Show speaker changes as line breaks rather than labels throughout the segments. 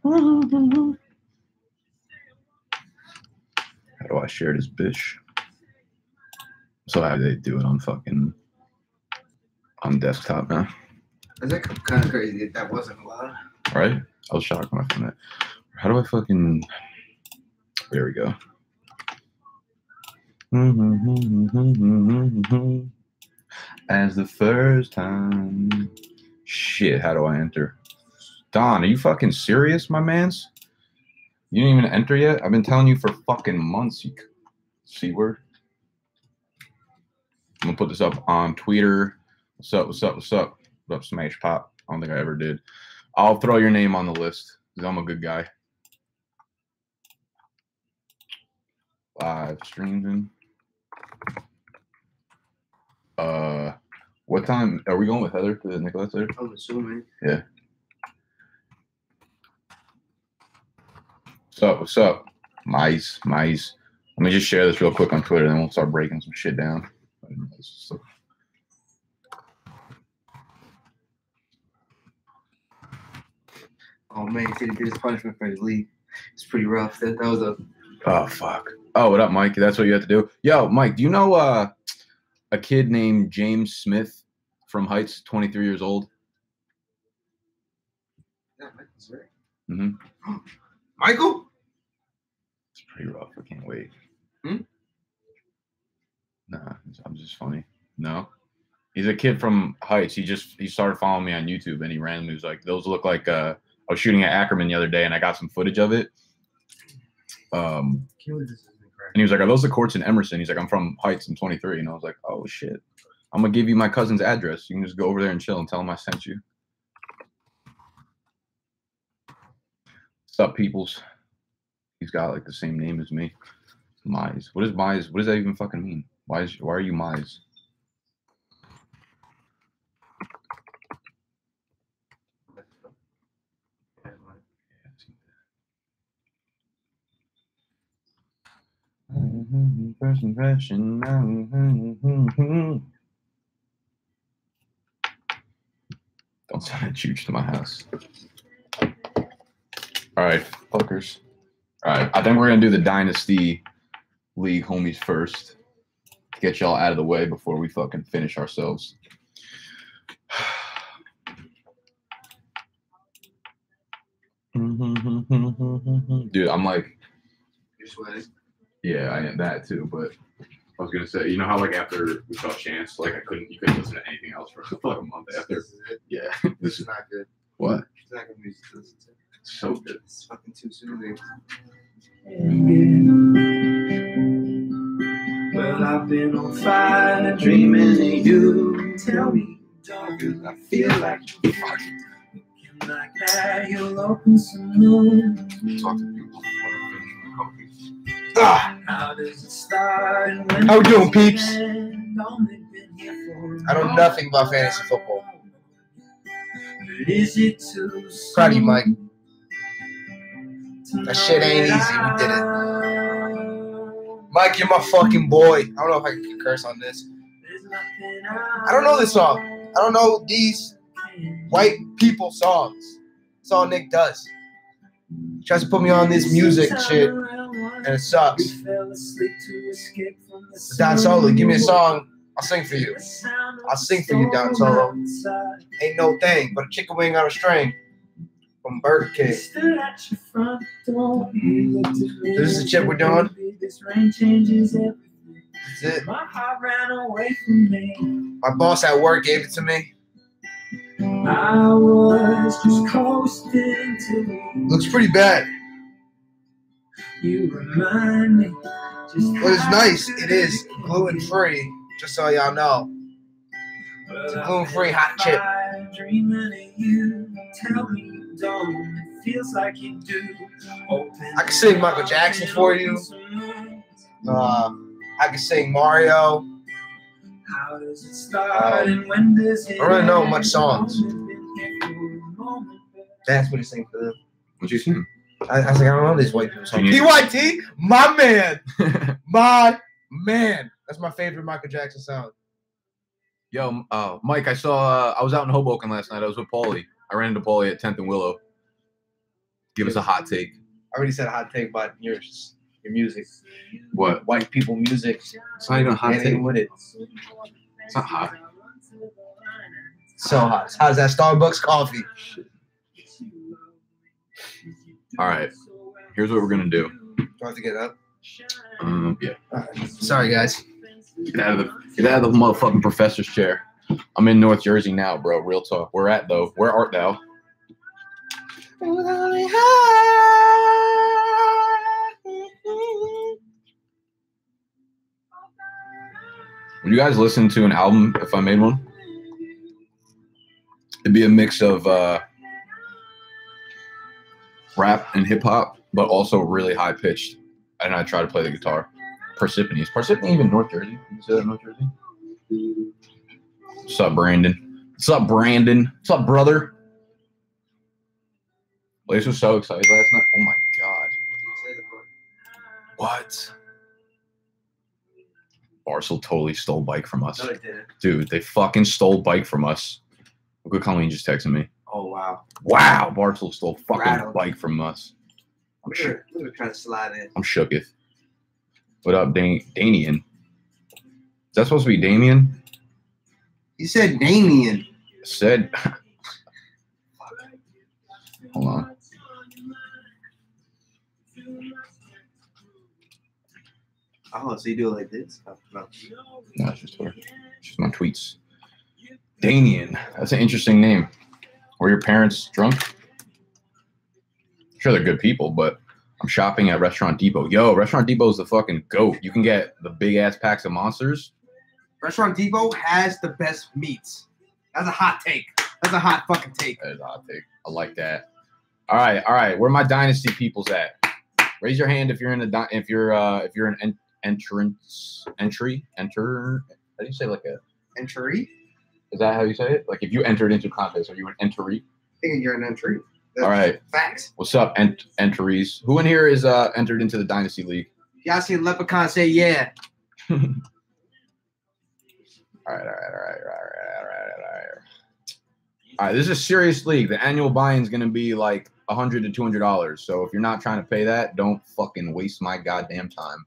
How do I share this bitch? So how do they do it on fucking on desktop now?
Is that kind of crazy that wasn't allowed?
Right? I was shocked when I found that. How do I fucking... There we go. As the first time. Shit, how do I enter? Don, are you fucking serious, my mans? You didn't even enter yet? I've been telling you for fucking months, you C-word. I'm gonna put this up on Twitter. What's up, what's up, what's up? What up, Smash Pop? I don't think I ever did. I'll throw your name on the list because I'm a good guy. Live streaming. What time are we going with Heather to Nicholas later?
I'm assuming.
Yeah. What's up? What's up? Mice. Let me just share this real quick on Twitter, then we'll start breaking some shit down.
Oh man, he said he did his punishment for his league. It's pretty rough. That was a.
Oh fuck. Oh, what up, Mike? That's what you have to do. Yo, Mike, do you know a kid named James Smith from Heights, 23 years old?
Yeah, Michael's right.
Mm-hmm.
Michael?
It's pretty rough. I can't wait.
Hmm?
Nah, I'm just funny. No. He's a kid from Heights. He started following me on YouTube, and he randomly was like, those look like I was shooting at Ackerman the other day, and I got some footage of it. And he was like, are those the courts in Emerson? He's like, I'm from Heights, I'm 23. And I was like, oh, shit. I'm going to give you my cousin's address. You can just go over there and chill and tell him I sent you. What's up, peoples? He's got, like, the same name as me. Mize. What is Mize? What does that even fucking mean? Why are you Mize? First impression. Don't send a chooch to my house. All right, fuckers. All right, I think we're gonna do the Dynasty League homies first to get y'all out of the way before we fucking finish ourselves. Dude, I'm like,
You're sweating.
yeah, I am that too. But I was gonna say, you know how like after we saw Chance, like you couldn't listen to anything else for like a month after.
This is it.
Yeah,
This is not good.
What?
It's not good music to listen to.
It's so good.
It's fucking too soothing.
Well, I've been on fire dreaming of you. Tell me, don't I feel like you fucking like that? You'll open some moon.
Talk to people.
How does it start? And when
How we doing,
does it
peeps?
end? Only been here for
I know nothing about fantasy football.
But is it too
Proud of you, Mike.
soon to
That shit ain't
know
easy. We did it.
that
Mike, you're my fucking boy. I don't know if I can curse on this.
there's nothing
I don't know this song. I don't know these white people songs. That's all Nick does. He tries to put me on this music shit, and it sucks. But Don Solo, give me a song. I'll sing for you. I'll sing for you, Don Solo. Ain't no thing but a chicken wing on a string from Burger King. This is the shit we're doing. That's it.
My heart ran away from me.
My boss at work gave it to me.
I was just coasting to
Looks pretty bad.
you. Remind me just
But it's nice. It is gluten-free, just so y'all know.
It's
a gluten-free hot chip.
Dreaming of you. Tell me you don't. It feels like you do.
I can sing Michael Jackson for you. I can sing Mario.
How does it start and when does it
I don't really know
end?
much songs.
Only been here for a moment, but
That's what he sang for them.
What you sing?
I was like, I don't know these white people songs.
Can you-
PYT, my man. My man. That's my favorite Michael Jackson song.
Yo, Mike, I saw. I was out in Hoboken last night. I was with Paulie. I ran into Paulie at 10th and Willow. Give us a hot take.
I already said a hot take about your music.
What?
White people music.
It's not even a hot take.
With it.
It's not hot.
So hot. How's that Starbucks coffee?
All right. Here's what we're gonna do.
Do I have to get up?
Yeah.
All right. Sorry, guys.
Get out of the motherfucking professor's chair. I'm in North Jersey now, bro. Real talk. Where art thou? Would you guys listen to an album if I made one? It'd be a mix of rap and hip hop, but also really high pitched. And I try to play the guitar. Parsippany. Is Parsippany even North Jersey? You say that North Jersey? What's up, Brandon? What's up, Brandon? What's up, brother? Blaze was so excited last night. Oh my god. What? Barcel totally stole bike from us.
No, they didn't.
Dude, they fucking stole bike from us. Look what Colleen just texted me.
Oh, wow.
Wow, Barcel stole fucking
Rattled.
bike from us.
We were trying to slide in.
I'm shooketh. What up, Damian? Is that supposed to be Damien?
You said Damien.
Said. Hold on.
Oh, so you do it like this? Oh, no.
No, it's just Twitter. It's just my tweets. Damien. That's an interesting name. Were your parents drunk? I'm sure they're good people, but I'm shopping at Restaurant Depot. Yo, Restaurant Depot is the fucking GOAT. You can get the big ass packs of monsters.
Restaurant Depot has the best meats. That's a hot take. That's a hot fucking take.
That is a hot take. I like that. All right. Where my Dynasty peoples at? Raise your hand if you're in a if you're an entry. How do you say like a
entry?
Is that how you say it? Like if you entered into contest, are you an entry?
I think you're an entry. That's
all right.
Facts.
What's up, entries? Who in here is entered into the Dynasty League?
Y'all seen Leprechaun say yeah.
All right. All right, this is a serious league. The annual buy-in is going to be like $100 to $200. So if you're not trying to pay that, don't fucking waste my goddamn time.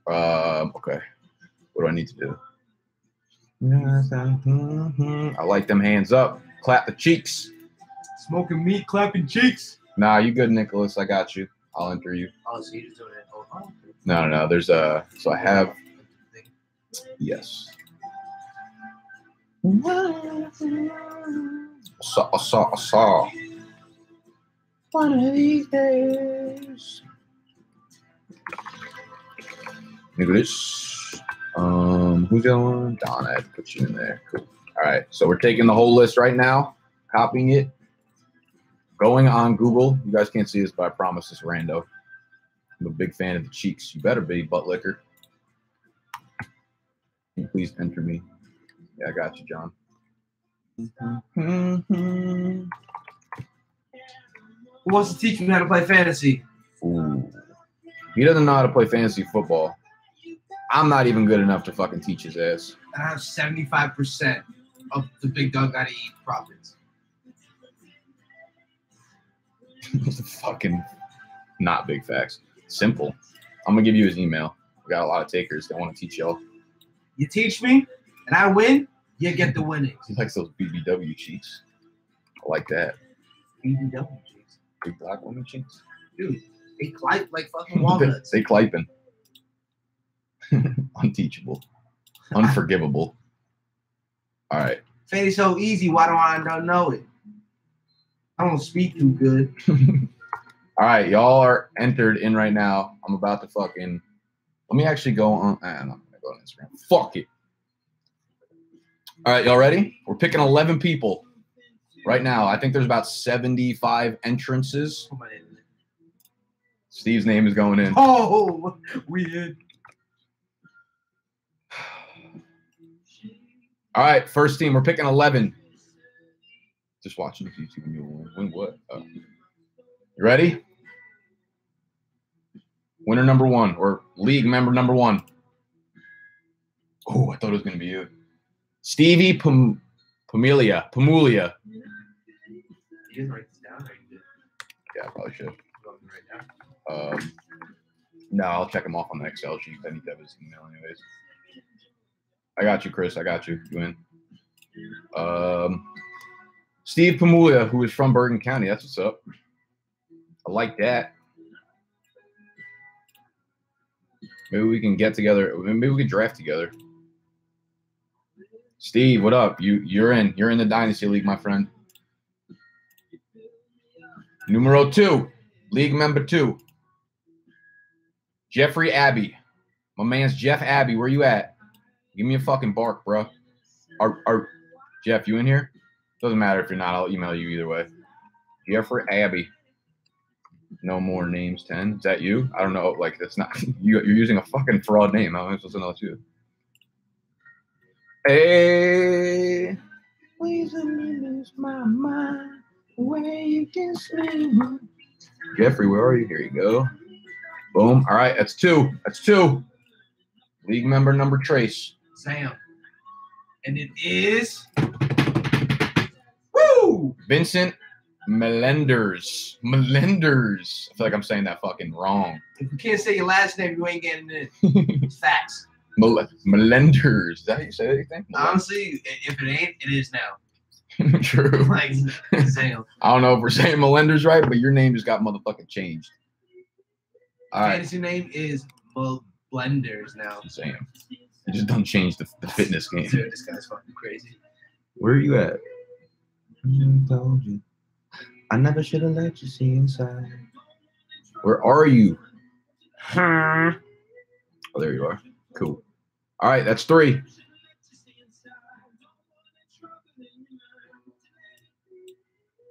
Okay. What do I need to do? I like them hands up. Clap the cheeks.
Smoking meat, clapping cheeks.
Nah, you good, Nicholas. I got you. I'll enter you.
Oh, so you just doing it. Oh.
No. There's so I have. Yes. I saw. One of these days. Nicholas. Who's going? Don, I had to put you in there. Cool. All right. So we're taking the whole list right now, copying it, going on Google. You guys can't see this, but I promise it's rando. I'm a big fan of the cheeks. You better be, butt liquor. Can you please enter me? Yeah, I got you, John.
Who wants to teach me how to play fantasy?
Ooh. He doesn't know how to play fantasy football. I'm not even good enough to fucking teach his ass.
I have 75% of the big dog gotta eat profits.
Fucking not big facts. Simple. I'm gonna give you his email. We got a lot of takers that want to teach y'all.
You teach me, and I win, you get the winnings.
He likes those BBW cheeks. I like that.
BBW cheeks.
Big black woman cheeks.
Dude, they clipe like fucking walnuts.
They cliping. Unteachable. Unforgivable. All right.
Fantasy's so easy, why don't I don't know it? I don't speak too good.
All right, y'all are entered in right now. I'm about to fucking. Let me actually go on. I'm not gonna go on Instagram. Fuck it. All right, y'all ready? We're picking 11 people right now. I think there's about 75 entrances. Steve's name is going in.
Oh, weird.
All right, first team. We're picking 11. Just watching if you win what? Oh. You ready? Winner number one, or league member number one. Oh, I thought it was going to be you. Stevie Pamulia.
You didn't write this down, or you did?
Yeah, I probably should.
Right now.
No, I'll check him off on the Excel sheet. I need to have his email anyways. I got you, Chris. I got you. You in? Steve Pamulia, who is from Bergen County. That's what's up. I like that. Maybe we can get together. Maybe we can draft together. Steve, what up? You're in. You're in the Dynasty League, my friend. Numero 2. League member 2. Jeffrey Abbey. My man's Jeff Abbey. Where you at? Give me a fucking bark, bro. Jeff, you in here? Doesn't matter if you're not. I'll email you either way. Jeffrey Abbey. No more names 10. Is that you? I don't know. Like, that's not you're using a fucking fraud name. How am I supposed to know it's you? Hey, please let me lose my mind. Where you can sleep. Jeffrey, where are you? Here you go. Boom. All right, that's 2. That's 2. League member number trace.
Sam. And it is woo!
Vincent Melenders. Melenders. I feel like I'm saying that fucking wrong.
If you can't say your last name, you ain't getting it. It's facts.
Melenders. Is that how you say anything?
Honestly, if it ain't, it is now.
True.
Like, Sam.
I don't know if we're saying Melenders right, but your name just got motherfucking changed. All right.
Fantasy name is Blenders now.
Sam. You just don't change the fitness game.
Dude, this guy's fucking crazy.
Where are you at? Told you. I never should have let you see inside. Where are you? Oh, there you are. Cool. All right, that's 3.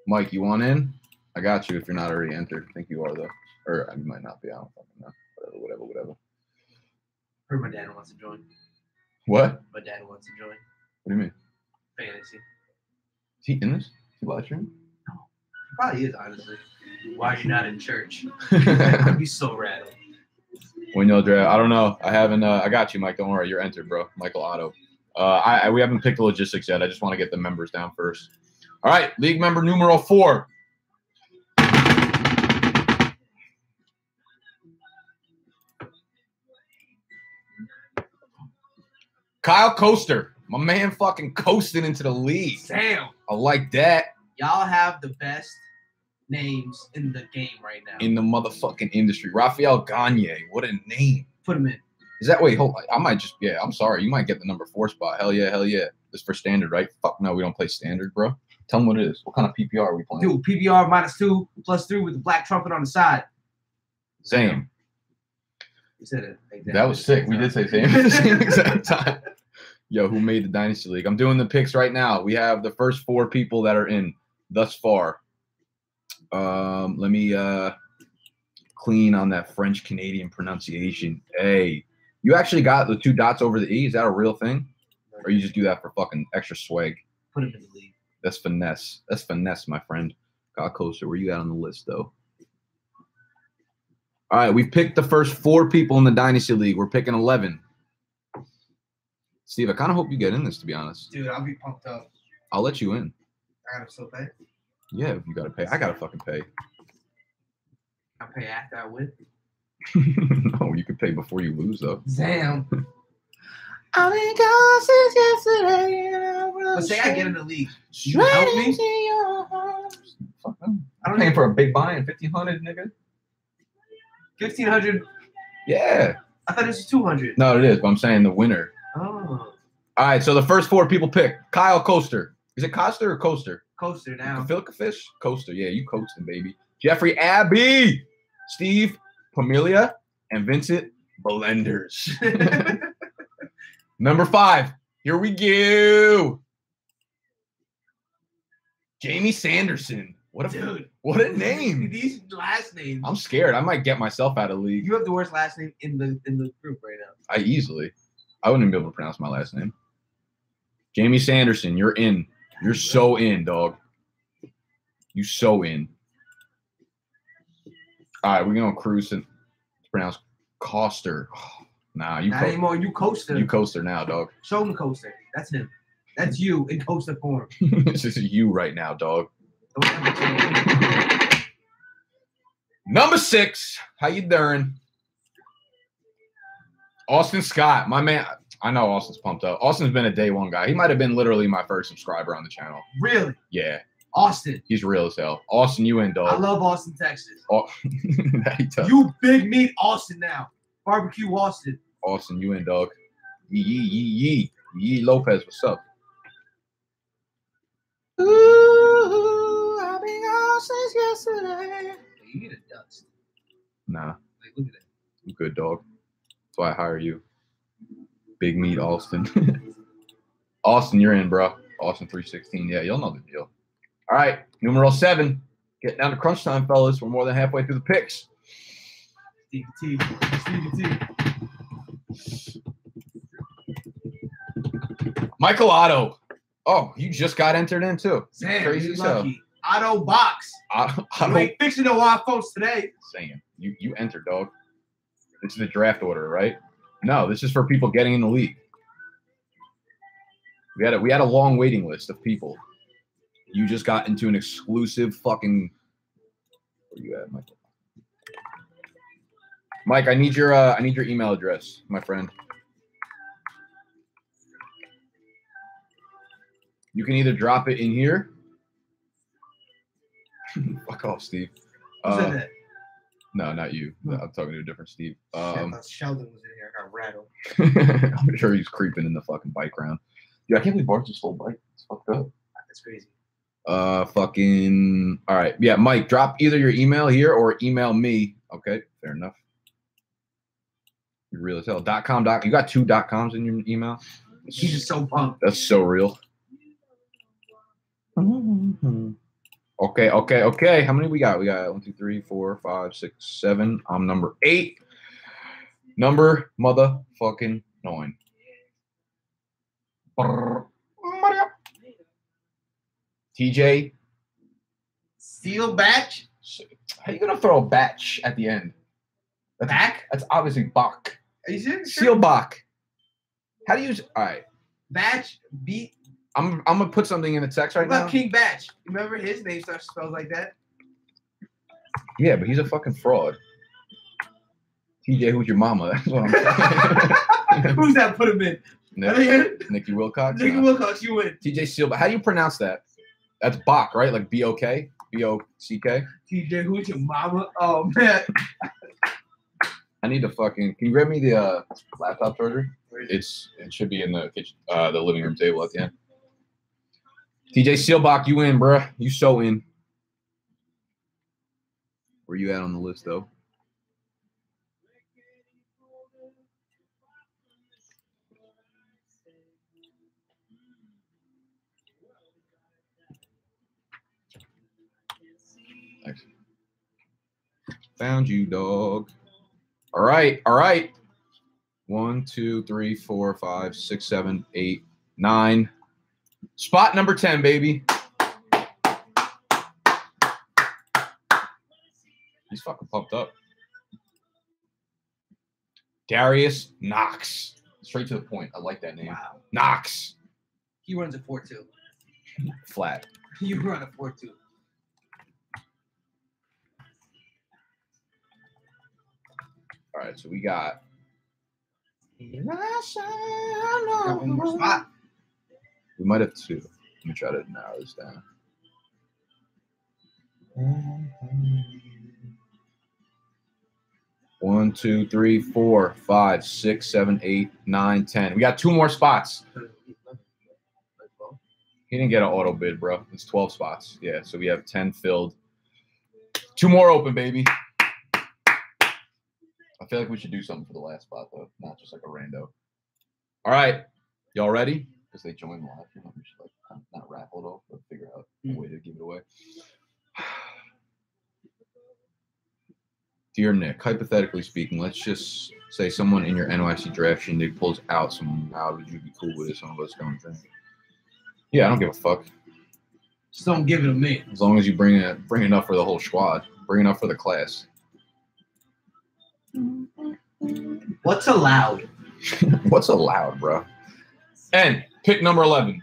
Mike, you want in? I got you if you're not already entered. I think you are, though. Or you might not be. I don't fucking know. Whatever.
Heard my dad wants to join.
What?
My dad wants to join.
What do you mean?
Fantasy.
Is he in this? Is he live streaming?
No. He probably is, honestly. Why are you not in church? I'd be so rattled.
When you'll draft, I don't know. I haven't. I got you, Mike. Don't worry. You're entered, bro. Michael Otto. We haven't picked the logistics yet. I just want to get the members down first. All right, league member numero 4. Kyle Coaster, my man, fucking coasting into the league.
Damn.
I like that.
Y'all have the best names in the game right now.
In the motherfucking industry. Rafael Gagne, what a name.
Put him in.
Is that, wait, hold on. I might just, yeah, I'm sorry. You might get the number 4 spot. Hell yeah, hell yeah. This for standard, right? Fuck no, we don't play standard, bro. Tell them what it is. What kind of PPR are we playing?
Dude, PPR -2 +3 with the black trumpet on the side.
Same.
You said it. Exactly.
That was sick. We did say same at the same exact time. Yo, who made the Dynasty League? I'm doing the picks right now. We have the first 4 people that are in thus far. Let me clean on that French Canadian pronunciation. Hey, you actually got the 2 dots over the E? Is that a real thing? Or you just do that for fucking extra swag?
Put him in the league.
That's finesse. That's finesse, my friend. Kyle Coaster, where you at on the list, though? All right, we've picked the first 4 people in the Dynasty League. We're picking 11. Steve, I kind of hope you get in this, to be honest.
Dude, I'll be pumped up.
I'll let you in.
I gotta still pay.
Yeah, if you got to pay. I got to fucking pay.
I pay after I win.
No, you can pay before you lose, though.
Damn.
I've been gone since yesterday.
Let's say I get in the league. You help me?
Fuck them. I'm paying for a big buy-in, $1,500, nigga.
1,500.
Yeah.
I thought it was 200.
No, it is, but I'm saying the winner.
Oh.
All right, so the first 4 people pick. Kyle Coaster. Is it Coaster or Coaster?
Coaster now.
Filka fish? Coaster. Yeah, you coasting, baby. Jeffrey Abbey, Steve Pamelia, and Vincent Belenders. Number 5. Here we go. Jamie Sanderson. What a name.
These last names.
I'm scared. I might get myself out of the league.
You have the worst last name in the group right now.
I wouldn't be able to pronounce my last name. Jamie Sanderson, you're in. You're so in, dog. You so in. All right, we're going to cruise to pronounce Coaster. Nah, you
not anymore. You Coaster.
You Coaster now, dog.
Show him Coaster. That's him. That's you in Coaster form.
This is you right now, dog. Number 6. How you doing? Austin Scott, my man. I know Austin's pumped up. Austin's been a day one guy. He might have been literally my first subscriber on the channel.
Really?
Yeah.
Austin.
He's real as hell. Austin, you in, dog.
I love Austin, Texas.
Oh,
you big meat Austin now. Barbecue Austin.
Austin, you in, dog. Yee Lopez, what's up?
Ooh, I've been gone since yesterday.
You need a dust.
Nah.
Like, look at that.
I'm good, dog. That's why I hire you. Big meat Austin. Austin, you're in, bro. Austin 316. Yeah, you'll know the deal. All right, numero 7. Getting down to crunch time, fellas. We're more than halfway through the picks.
Stevie T. Stevie T.
Michael Otto. Oh, you just got entered in too.
Damn,
crazy
he's
as hell.
lucky. Auto box. You ain't fixing no iPhones today.
Saying you enter, dog. This is the draft order, right? No, this is for people getting in the league. We had a long waiting list of people. You just got into an exclusive fucking. Where you at, Michael? Mike, I need your email address, my friend. You can either drop it in here. Fuck off, Steve.
Who said that?
No, not you. I'm talking to a different Steve.
Sheldon was in here. I got rattled.
I'm sure he's creeping in the fucking bike round. Dude, I can't believe Bart just stole bike. It's fucked up.
That's crazy.
Fucking. All right. Yeah, Mike, drop either your email here or email me. Okay, fair enough. You're real as hell. .com. You got 2 .coms in your email?
He's just so pumped.
That's so real. Okay. How many we got? We got 1, 2, 3, 4, 5, 6, 7. I'm number 8. Number motherfucking 9. TJ.
Seal batch?
How you gonna throw a batch at the end? That's obviously Bach.
Are you serious?
Seal Bach. How do you use? All right.
Batch beat.
I'm gonna put something in the text right
What about
now.
King Batch? Remember his name spells like that?
Yeah, but he's a fucking fraud. TJ, who's your mama? That's what I'm saying.
Who's that? Put him in.
Nikki Wilcox.
Nikki Wilcox, you win.
TJ Seal. How do you pronounce that? That's Bach, right? Like B-O-K? B-O-C-K?
TJ, who's your mama? Oh, man.
I need to fucking. Can you grab me the laptop charger? It should be in the kitchen, the living room table at the end. TJ Sealbach, you in, bruh. You so in. Where you at on the list, though? Thanks. Found you, dog. All right. 1, 2, 3, 4, 5, 6, 7, 8, 9. Spot number 10, baby. He's fucking pumped up. Darius Knox. Straight to the point. I like that name.
Wow.
Knox.
He runs a 4-2.
Flat.
You run a 4-2.
All right, so we got.
Got one more spot.
We might have 2. Let me try to narrow this down. 1, 2, 3, 4, 5, 6, 7, 8, 9, 10. We got 2 more spots. He didn't get an auto bid, bro. It's 12 spots. Yeah, so we have 10 filled. 2 more open, baby. I feel like we should do something for the last spot, though, not just like a rando. All right, y'all ready? Because they joined live. You know, we should like not raffle it off, but figure out a way to give it away. Dear Nick, hypothetically speaking, let's just say someone in your NYC draft shindig pulls out someone. How would you be cool with it? Some of us don't think. Yeah, I don't give a fuck.
Just don't give it to me.
As long as you bring enough for the whole squad, bring enough for the class.
What's allowed?
What's allowed, bro? And pick number 11.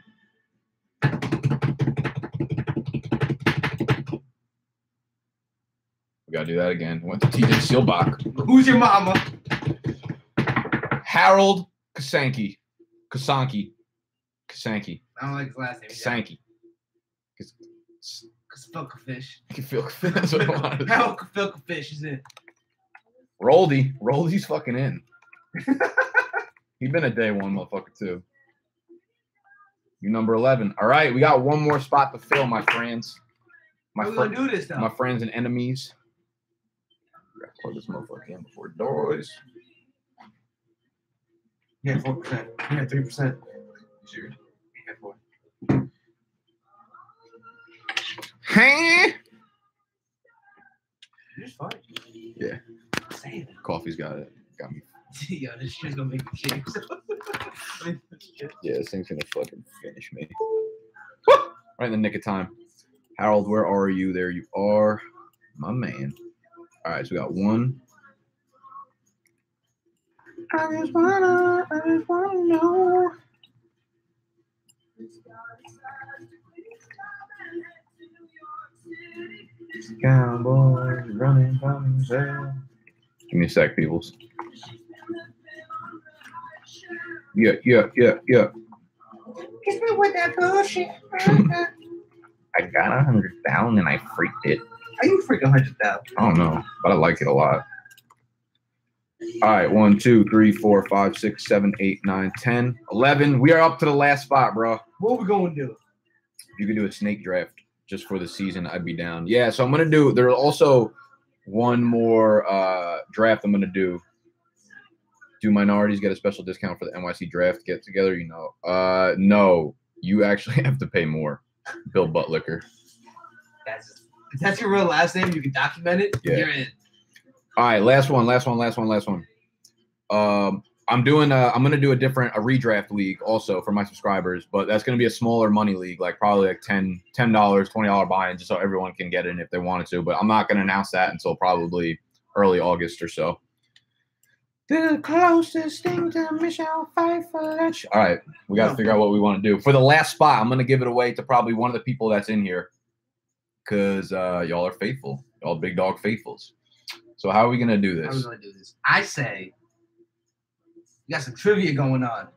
We gotta do that again. Went to TJ Seelbach.
Who's your mama?
Harold Kasanke. Kasanke.
I don't like his last name.
Kasanke.
Kafilka Fish.
That's what I wanted.
How Kafilka Fish is in?
Roldy's fucking in. He been a day one motherfucker too. You number 11. All right, we got one more spot to fill, my friends.
How we gonna do this though?
My friends and enemies. We gotta plug this motherfucker in before it dies.
Yeah, 4%. Yeah, 3%.
Sure.
Yeah, 4.
Hey.
You're just fine.
Yeah.
Say that.
Coffee's got me.
Yo, this shit's gonna make me shake.
Yeah, this thing's gonna fucking finish me. Right in the nick of time. Harold, where are you? There you are, my man. All right, so we got one.
I just wanna know.
Cowboys running from themselves. Give me a sec, peoples. Yeah.
Kiss me with that bullshit.
I got 100,000 and I freaked it.
Are you freaking 100,000?
I don't know, but I like it a lot. All right, 1, 2, 3, 4, 5, 6, 7, 8, 9, 10, 11. We are up to the last spot, bro.
What we gonna do?
If you could do a snake draft just for the season, I'd be down. Yeah, so I'm gonna do. There's also one more draft I'm gonna do. Do minorities get a special discount for the NYC draft get together? You know, no, you actually have to pay more. Bill Buttlicker.
That's your real last name. You can document it.
Yeah.
You're in.
All right, last one. I'm gonna do a redraft league also for my subscribers, but that's gonna be a smaller money league, like probably like $10, $20 buy-in, just so everyone can get in if they wanted to. But I'm not gonna announce that until probably early August or so.
The closest thing to Michelle Pfeiffer.
All right, we got to figure out what we want to do. For the last spot, I'm going to give it away to probably one of the people that's in here because y'all are faithful. Y'all big dog faithfuls. So how are we going to do this?
How are we going to do this? I say you got some trivia going on.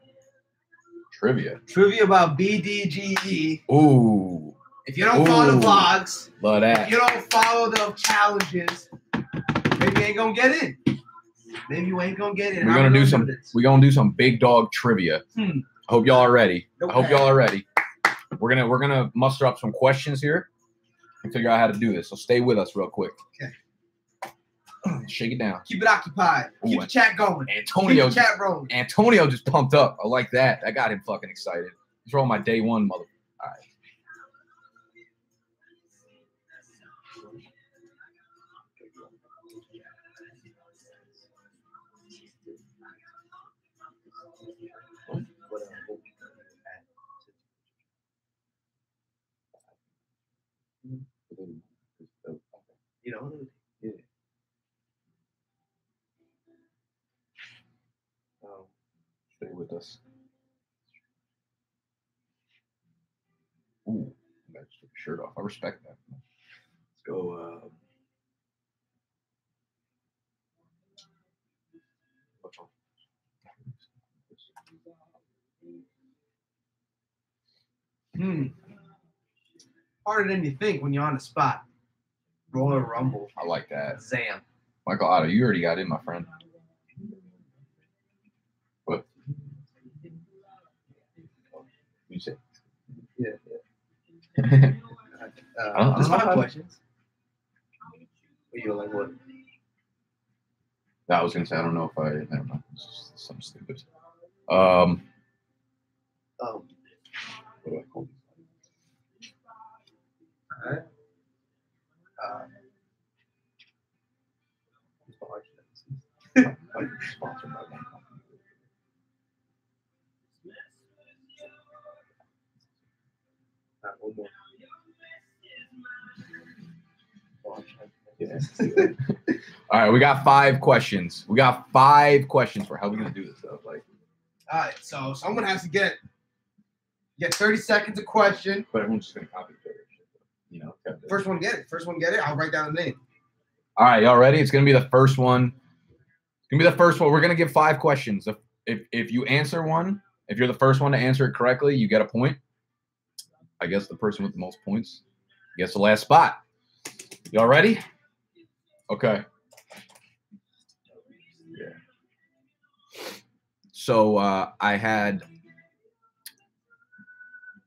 Trivia
about BDGE.
Ooh.
If you don't follow the vlogs,
love that.
If you don't follow the challenges, maybe you ain't going to get in. Maybe you ain't gonna get it.
We're gonna do some big dog trivia. I hope y'all are ready.
Okay.
I hope y'all are ready. We're gonna muster up some questions here and figure out how to do this. So stay with us real quick.
Okay.
Shake it down.
Keep it occupied. Keep the chat going.
Antonio,
keep the chat rolling.
Antonio just pumped up. I like that. That got him fucking excited. He's rolling my day one mother. All right.
You know?
Yeah. Stay with us. Ooh, I gotta take the shirt off. I respect that. Let's go.
Harder than you think when you're on the spot. Royal Rumble.
I like that.
Zam.
Michael Otto, you already got in, my friend. What? You say?
Yeah.
I don't
have questions. You like what?
I was gonna say I don't know if I. Never mind. It's just something stupid. What do I call this?
All right.
Sponsored by one company.
One more.
Yeah. All right, we got 5 questions. We got 5 questions for how we're gonna do this stuff. Like,
all right, so someone has to get 30 seconds a question.
but everyone's just gonna copy paste. You know,
First one get it. I'll write down the name.
All right, y'all ready? It's gonna be the first one. It's gonna be the first one. We're gonna give 5 questions. If you answer one, if you're the first one to answer it correctly, you get a point. I guess the person with the most points gets the last spot. Y'all ready? Okay. Yeah. So I had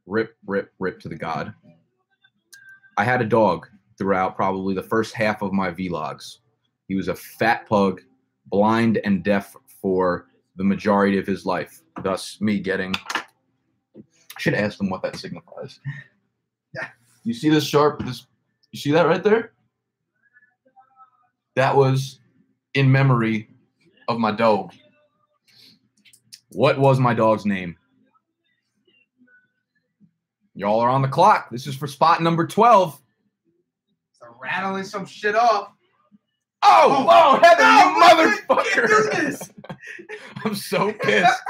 rip to the God. I had a dog throughout probably the first half of my vlogs. He was a fat pug, blind and deaf for the majority of his life. Thus, me getting. I should ask him what that signifies.
Yeah.
You see this sharp? You see that right there? That was in memory of my dog. What was my dog's name? Y'all are on the clock. This is for spot number 12.
So rattling some shit off.
Oh, Heather,
no,
you motherfucker.
Can't do this.
I'm so pissed.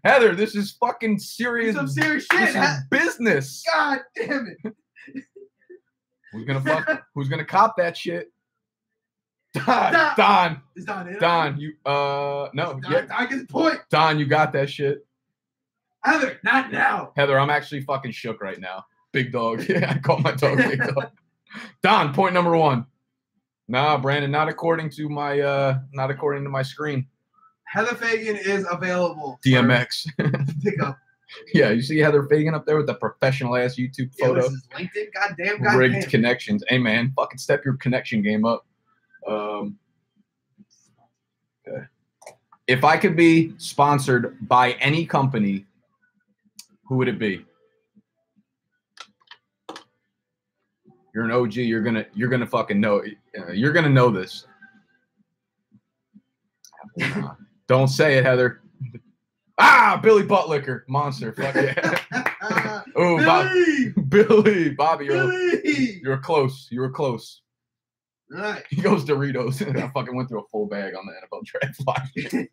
Heather, this is fucking serious.
Some serious shit.
This is business.
God damn it.
Who's gonna cop that shit? Don.
Is Don in?
Don, you no.
Don,
Yeah.
Don gets a point.
Don, you got that shit.
Heather, not now.
Heather, I'm actually fucking shook right now. Big dog. Yeah, I call my dog Big Dog. Don, point number 1. Nah, Brandon, not according to my screen.
Heather Fagan is available.
DMX.
Pick up.
Yeah, you see Heather Fagan up there with the professional ass YouTube
Yeah,
photo.
this is LinkedIn. Goddamn.
Rigged connections. Hey man, fucking step your connection game up. Okay. If I could be sponsored by any company, who would it be? You're an OG. You're gonna fucking know. You're gonna know this. Don't say it, Heather. Billy Buttlicker, monster. Fuck yeah. Oh, Billy, Bobby, you're close. You were close.
Right.
He goes Doritos. I fucking went through a full bag on the NFL draft live.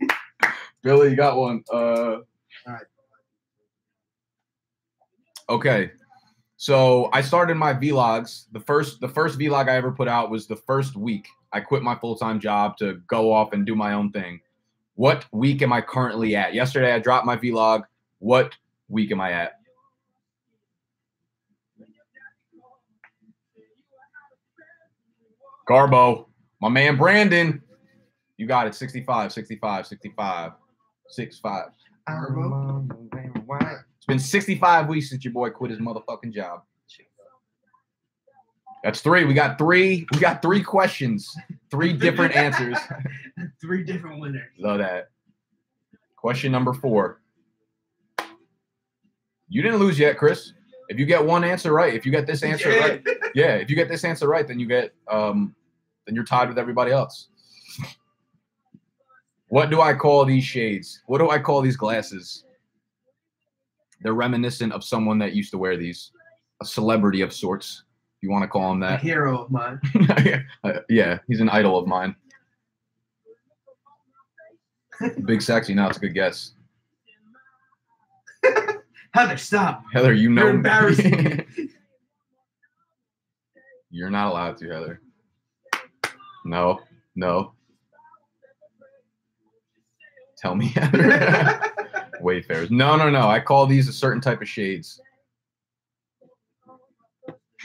Billy, you got one.
All right.
Okay. So I started my vlogs. The first vlog I ever put out was the first week. I quit my full-time job to go off and do my own thing. What week am I currently at? Yesterday I dropped my vlog. What week am I at? Garbo, my man Brandon. You got it. 65. 65. 65. 65. It's been 65 weeks since your boy quit his motherfucking job. That's 3. We got 3. We got 3 questions. 3 different answers.
3 different winners.
Love that. Question number 4. You didn't lose yet, Chris. If you get one answer right, if you get this answer right, yeah, if you get this answer right, then you get then you're tied with everybody else. What do I call these shades? What do I call these glasses? They're reminiscent of someone that used to wear these. A celebrity of sorts. You want to call him that?
A hero of mine.
Yeah, he's an idol of mine. Big Sexy. Now it's a good guess.
Heather, stop.
Heather, you know.
You're embarrassing me.
You're not allowed to, Heather. No. Tell me, Heather. Wayfarers. No. I call these a certain type of shades.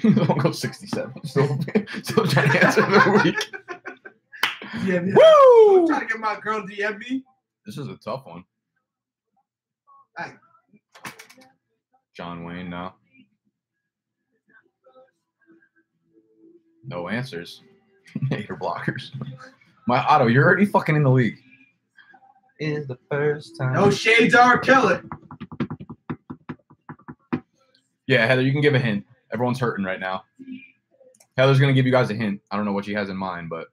Don't go 67. Still trying to answer the week.
Yeah,
Woo!
I'm trying to get my girl DM me.
This is a tough one.
Hey.
John Wayne, no. No answers. Hater blockers. My Otto, you're already fucking in the league. Is the first time.
No shades are a killer.
Yeah, Heather, you can give a hint. Everyone's hurting right now. Heather's going to give you guys a hint. I don't know what she has in mind, but.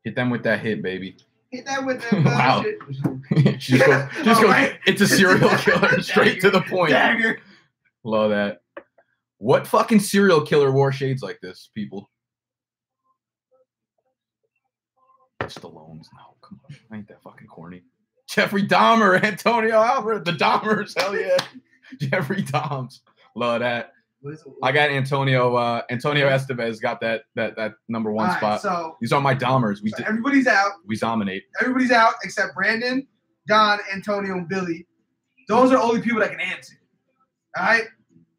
Hit them with that hit, baby.
Hit that with that
Wow.
shit.
just go,
Right.
it's a serial killer, straight to the point.
Dagger.
Love that. What fucking serial killer wore shades like this, people? Stallone's. No, come on. Ain't that fucking corny. Jeffrey Dahmer, Antonio Alvarez, the Dahmers, hell yeah. Jeffrey Dahms. Love that. I got Antonio. Antonio Estevez got that number one
All right,
spot.
so
These are my Dahmers.
so everybody's out.
We dominate.
Everybody's out except Brandon, Don, Antonio, and Billy. Those are the only people that can answer. All right?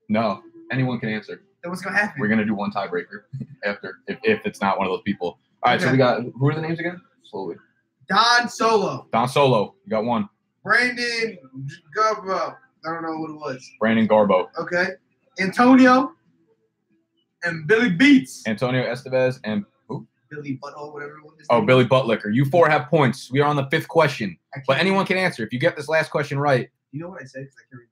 No, anyone can answer.
Then what's going to happen?
We're gonna do one tiebreaker after if it's not one of those people. All right, so
Okay.
we got who are the names again? Slowly.
Don Solo.
Don Solo, you got one.
Brandon Garbo. I don't know what it was.
Brandon Garbo.
Okay. Antonio and Billy Beats.
Antonio Estevez and who?
Billy Butthole, whatever it was.
Oh, Billy Buttlicker. You four have points. We are on the 5th question, but anyone can answer. If you get this last question right.
You know what I said? Because I can't read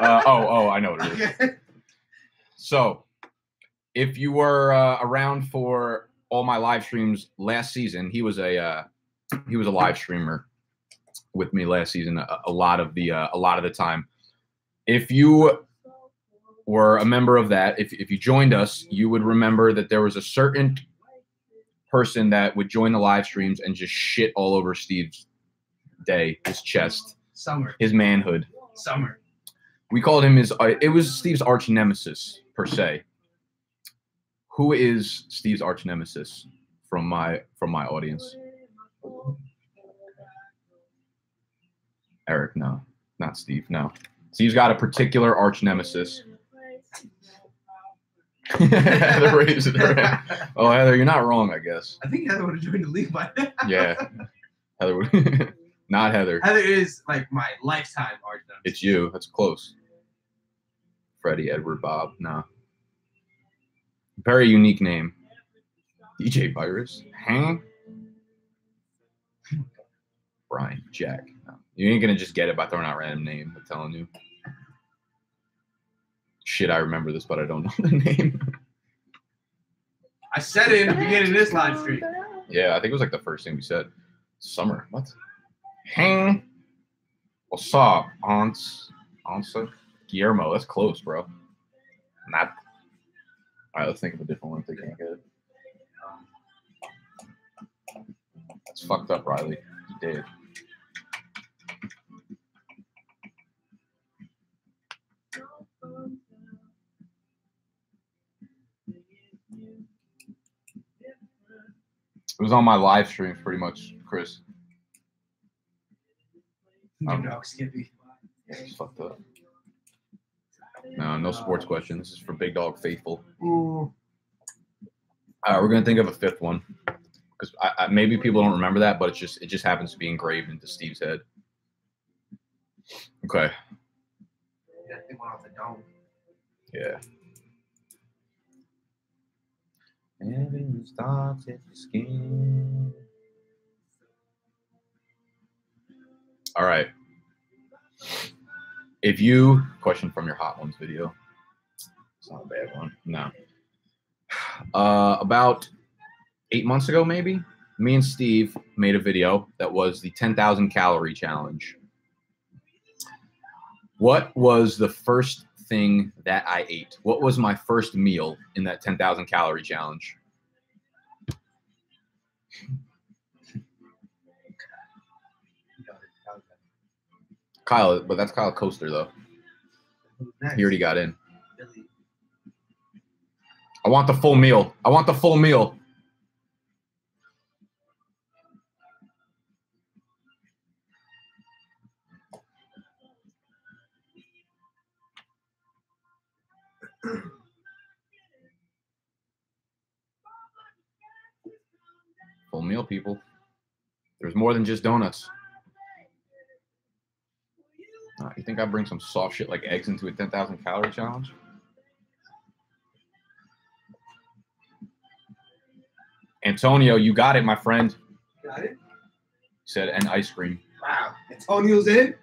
I know what it is.
mine. Okay.
So, if you were around for all my live streams last season, he was a live streamer with me last season a lot of the time. If you were a member of that, if you joined us, you would remember that there was a certain person that would join the live streams and just shit all over Steve's day, his chest,
Summer.
his manhood.
Summer.
We called him it was Steve's arch nemesis, per se. Who is Steve's arch nemesis from my audience? Eric, no. Not Steve, no. Steve's got a particular arch nemesis. Heather raised her hand. Oh, Heather, you're not wrong, I guess.
I think Heather would have joined the league by now.
Yeah. Heather would. Not Heather.
Heather is like my lifetime arch nemesis.
It's you. That's close. Freddie, Edward, Bob. No. Very unique name. DJ Virus. Hang. Brian. Jack. No. You ain't going to just get it by throwing out random name. I'm telling you. Shit, I remember this, but I don't know the name.
I said it in the beginning of this live stream.
Yeah, I think it was like the first thing we said. Summer. What? Hang. What's up, Ansa? Guillermo. That's close, bro. Not. All right, let's think of a different one if they can't get it. That's fucked up, Riley. You did. It was on my live stream, pretty much, Chris.
No, Skippy.
It's fucked up. No sports question. This is for Big Dog Faithful.
Ooh.
We're gonna think of a 5th one because maybe people don't remember that, but it just happens to be engraved into Steve's head. Okay.
Yeah, they went off the dome.
Yeah. Heaven starts at the skin. All right. Question from your Hot Ones video. It's not a bad one. No. About 8 months ago, maybe, me and Steve made a video that was the 10,000 calorie challenge. What was the first thing that I ate? What was my first meal in that 10,000 calorie challenge? Kyle, but that's Kyle Coaster, though. He already got in. I want the full meal. I want the full meal. Full meal, people. There's more than just donuts. You think I bring some soft shit like eggs into a 10,000 calorie challenge? Antonio, you got it, my friend.
Got it?
Said, and ice cream.
Wow. Antonio's in?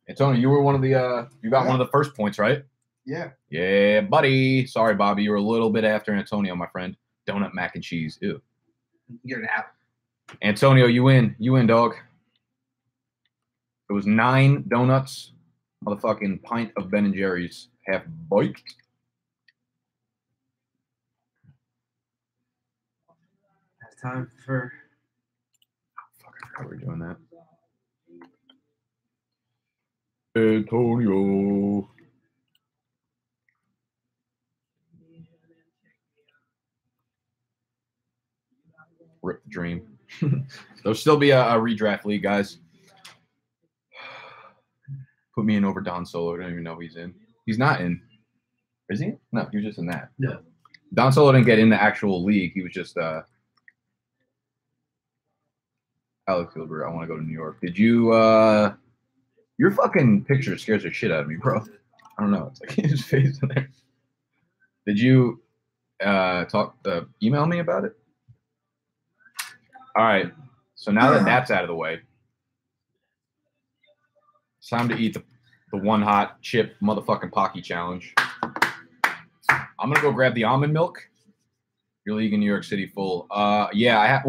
Antonio, you were one of the, you got one of the first points, right?
Yeah.
Yeah, buddy. Sorry, Bobby. You were a little bit after Antonio, my friend. Donut, mac and cheese. Ew.
You're an apple.
Antonio, you win. You win, dog. It was 9 donuts, motherfucking pint of Ben & Jerry's, half bite.
It's time for.
Fuck, I forgot we were doing that. Antonio. Rip the dream. There'll still be a redraft league, guys. Put me in over Don Solo. I don't even know he's in. He's not in. Is he? No, he was just in that.
No.
Don Solo didn't get in the actual league. He was just Alex Gilbert. I want to go to New York. Did you your fucking picture scares the shit out of me, bro. I don't know. It's like his face in there. Did you email me about it? All right. So now that that's out of the way, it's time to eat the one hot chip motherfucking Paqui challenge. I'm gonna go grab the almond milk. Your league in New York City full. Yeah,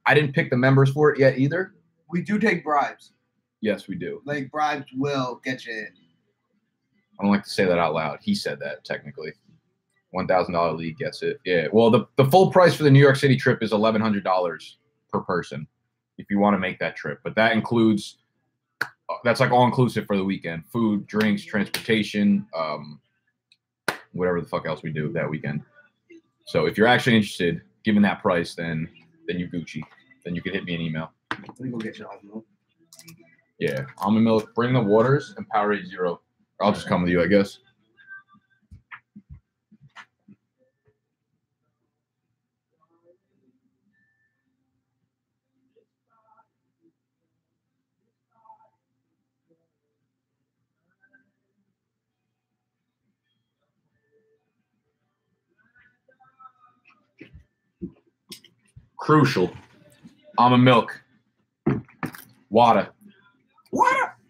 I didn't pick the members for it yet either.
We do take bribes.
Yes, we do.
Like, bribes will get you in.
I don't like to say that out loud. He said that technically. $1,000 league gets it. Yeah. Well, the full price for the New York City trip is $1,100 per person if you want to make that trip. But that includes that's like all inclusive for the weekend: food, drinks, transportation, whatever the fuck else we do that weekend. So if you're actually interested, given that price, then you Gucci. Then you can hit me an email.
Let me go get your almond milk.
Yeah, almond milk. Bring the waters and Powerade Zero. I'll just come with you, I guess. Crucial. Almond milk. Water.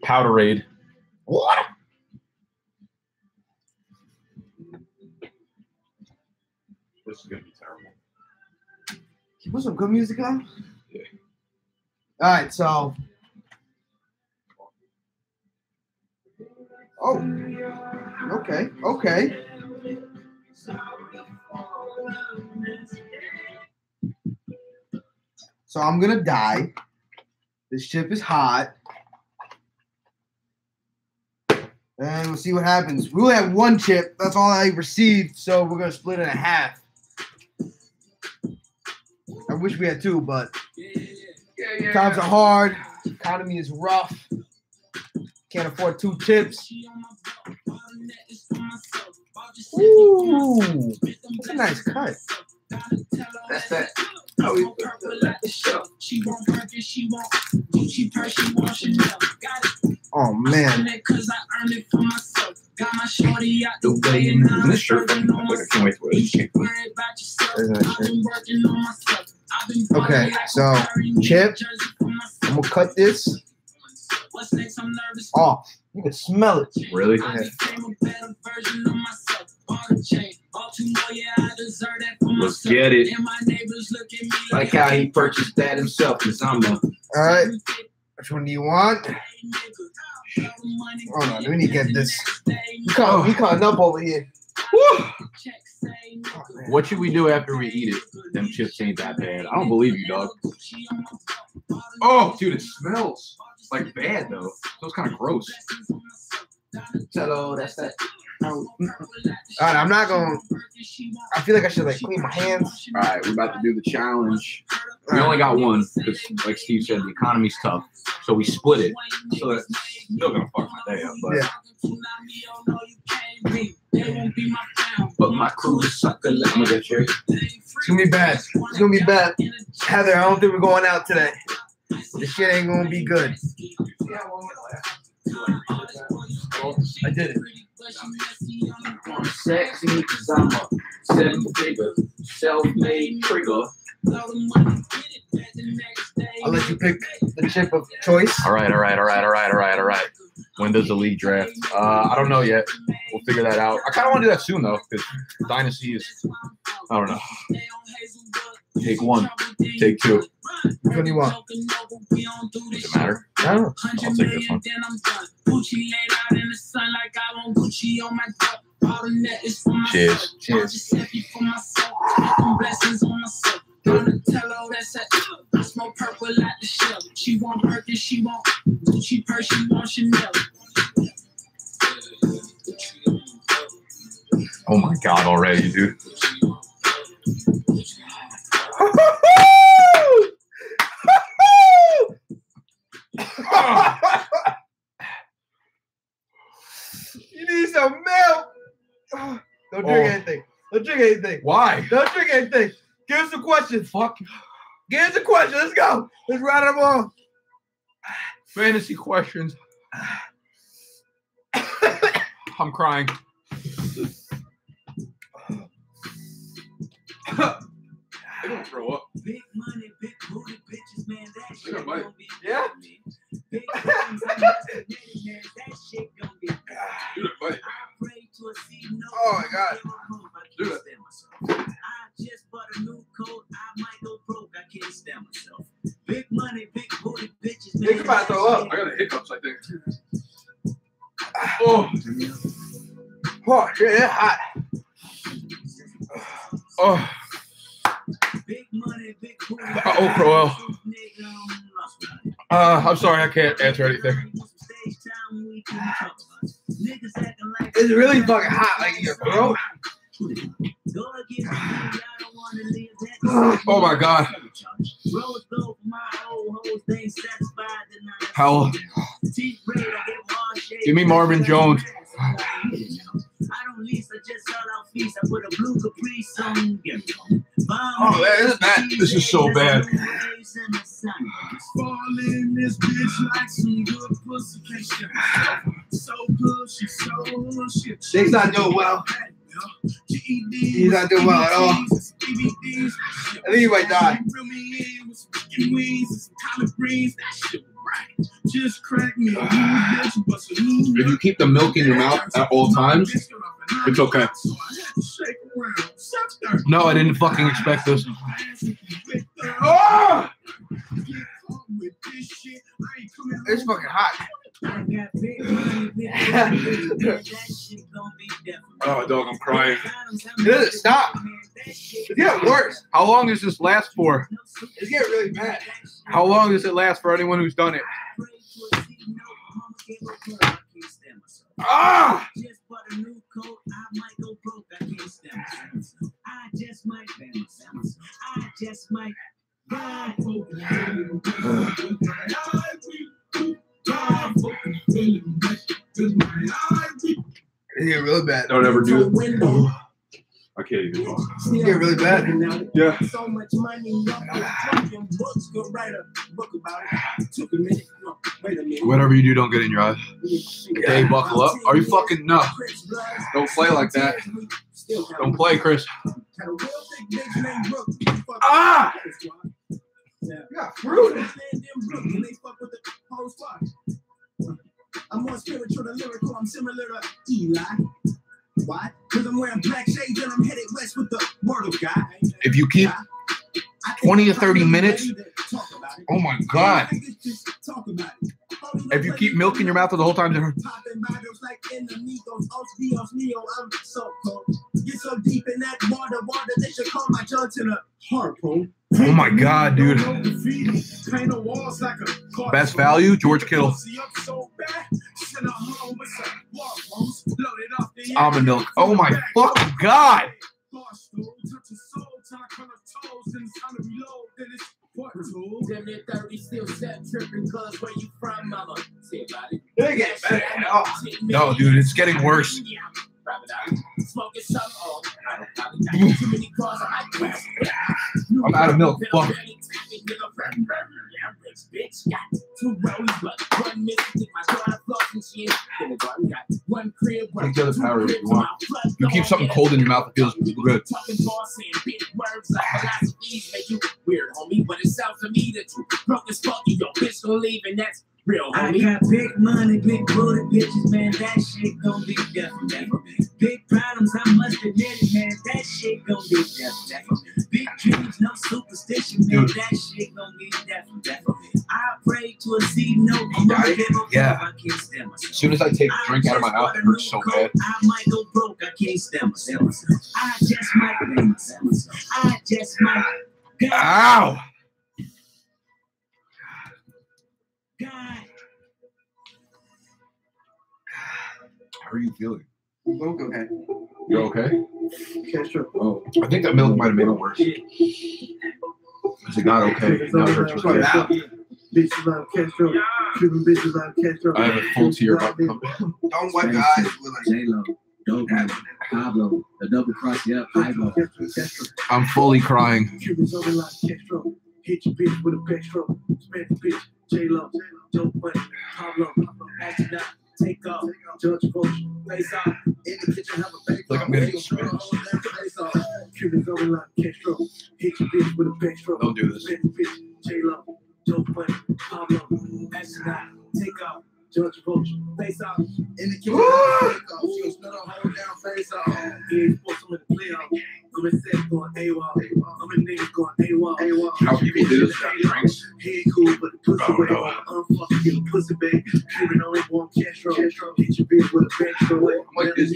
Powerade. Water. This is gonna be terrible.
Can you put some good music on?
Yeah.
All right, so. Oh. Okay. So I'm gonna die. This chip is hot. And we'll see what happens. We only have one chip. That's all I received, so we're gonna split it in half. I wish we had two, but times are hard. Economy is rough. Can't afford two chips. Ooh, that's a nice cut.
That's that. How we
Oh man.
the way in this shirt. I can't wait for it.
Okay, so chip. I'm gonna cut this. Oh, you can smell it.
Really?
Yeah.
Let's get it.
Like how he purchased that himself, cause I'm a.
All right. Which one do you want? Hold on, let me get this. You cutting up over here.
Woo! What should we do after we eat it? Them chips ain't that bad. I don't believe you, dog. Oh, dude, it smells like bad though. Smells kind of gross.
Hello, that's that.
All right, I'm not going. I feel like I should like clean my hands.
All right, we're about to do the challenge. We only got one because, like Steve said, the economy's tough, so we split it. So it's still gonna fuck my day up, but.
Yeah.
But my crew is sucker. I'm gonna get you.
It's gonna be bad. It's gonna be bad. Heather, I don't think we're going out today. This shit ain't gonna be good. I did it.
I'm sexy cause I'm a seven-figure self-made trigger.
I'll let you pick the chip of choice.
All right. When does the league draft? I don't know yet. We'll figure that out. I kind of want to do that soon though, because Dynasty is. I don't know. Take one. Take two.
Which one do you want?
Does it matter?
I don't know.
I'll take this one. Cheers.
Cheers.
Oh my god, already, dude.
You need some milk. Don't drink anything. Don't drink anything.
Why?
Don't drink anything. Give us a question.
Fuck.
Give us a question. Let's go. Let's round them off.
Fantasy questions. I'm crying. They're gonna throw up.
Big money, big booty bitches, man. That shit
might.
gonna be
Yeah?
big times, I'm just a minute, man. That shit gonna be
Dude, it might.
I pray to a sea no.
Oh my God.
I can't stand myself. I just bought a new coat. I might go broke. I can't stand myself. Big money, big booty bitches, man.
Think about throw up.
I got the hiccups, I think. Oh.
Oh, shit, it's hot.
Oh.
Big money, big booty.
Oh, Crowell. I'm sorry, I can't answer anything.
It's really fucking hot, like in your throat.
Oh my god. How? Give me Marvin Jones.
Oh, man, this is bad.
This is so bad.
Jake's not doing well. He's not doing well at all. I think he might die.
If you keep the milk in your mouth at all times, it's okay. No, I didn't fucking expect this.
Oh! It's fucking hot.
Oh, dog, I'm crying.
It doesn't stop. It's getting worse.
How long does this last for?
It's getting really bad.
How long does it last for anyone who's done it? Ah!
It's getting really bad.
Don't ever do it. I can't even talk.
It's getting really bad.
Yeah.
So much money, fucking books, go write a book about it. Took a minute. No, wait a minute.
Whatever you do, don't get in your eyes. Hey, buckle up. Are you fucking no? Don't play like that. Don't play, Chris. Ah!
You got fruit.
I'm more spiritual than lyrical. I'm similar to Eli. Why? Because I'm wearing black shades and I'm headed west with the word of God.
If you keep 20 to 30 minutes, oh my god. If you keep milk in your mouth the whole time,
I'm so cold. Get so deep in that water, they should call my Johnson a harpoon.
oh my god, dude. Best value, George Kittle. Almond milk. Oh my fucking god. No, dude, it's getting worse. I'm out of milk. Fuck. Take the other power if you want. You keep something cold in your mouth, it feels good.
Weird, homie, but it sounds to me that you broke as fuck and your bitch gon' leave, and that's real, homie. I got big money, big booty bitches, man. That shit gon' be definitely. Big problems, I must admit it, man. That shit gon' be definitely. Big dreams, no superstition, man. That shit gon' be definitely. I pray to a sea, no.
Yeah.
I can't stand myself.
As soon as I take a drink out of my mouth, it hurts so bad.
I might go broke. I can't stand myself. I just might blame myself. I just might.
Ow!
God.
How are you feeling?
Okay.
You okay?
Castro.
Oh, I think that milk might have made it worse. Because it got okay. Now it hurts really bad.
Bitches love Castro. Cuban bitches love Castro.
I have a full tear about to come back.
Don't wipe your eyes with like
J-Lo, Dope, Pablo, the double cross, yep, Ivo.
I'm fully crying.
Cubans over like Castro. Hit your bitch with a Castro. Smack the bitch. J-Lo, Dope, Pablo. Action out. Take off. Judge folks. Face off. In the kitchen, have a bake.
Like I'm getting stressed.
Cubans over like Castro. Hit your bitch with a Castro.
Don't do this.
Smack the bitch. J-Lo, Dope, Pablo. Action out. Take off. Judge folks. Face off. In the kitchen, have a bake off. She was not a hold down face off. He ain't supposed to the playoff. I'm in set going AWOL. I'm in niggas going AWOL.
How people do this? Drinks?
He ain't cool, but the pussy wet. Unfuck, get a pussy bag. Cuban only want Castro. Hit your bitch with a Castro.
I'm like this.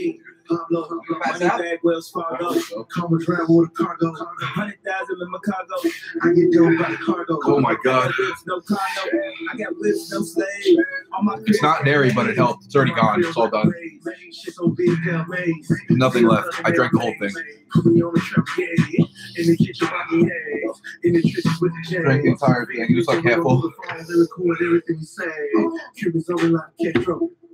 Pablo, money bag, Wells Fargo. Come and drive with a cargo. 100,000 in my cargo. I get done by the cargo.
Oh my God.
No cargo. I got whips, no slave.
It's not dairy, but it helped. It's already gone. It's all done. Nothing left. I drank the whole thing. Drank the entire thing. Just like half full.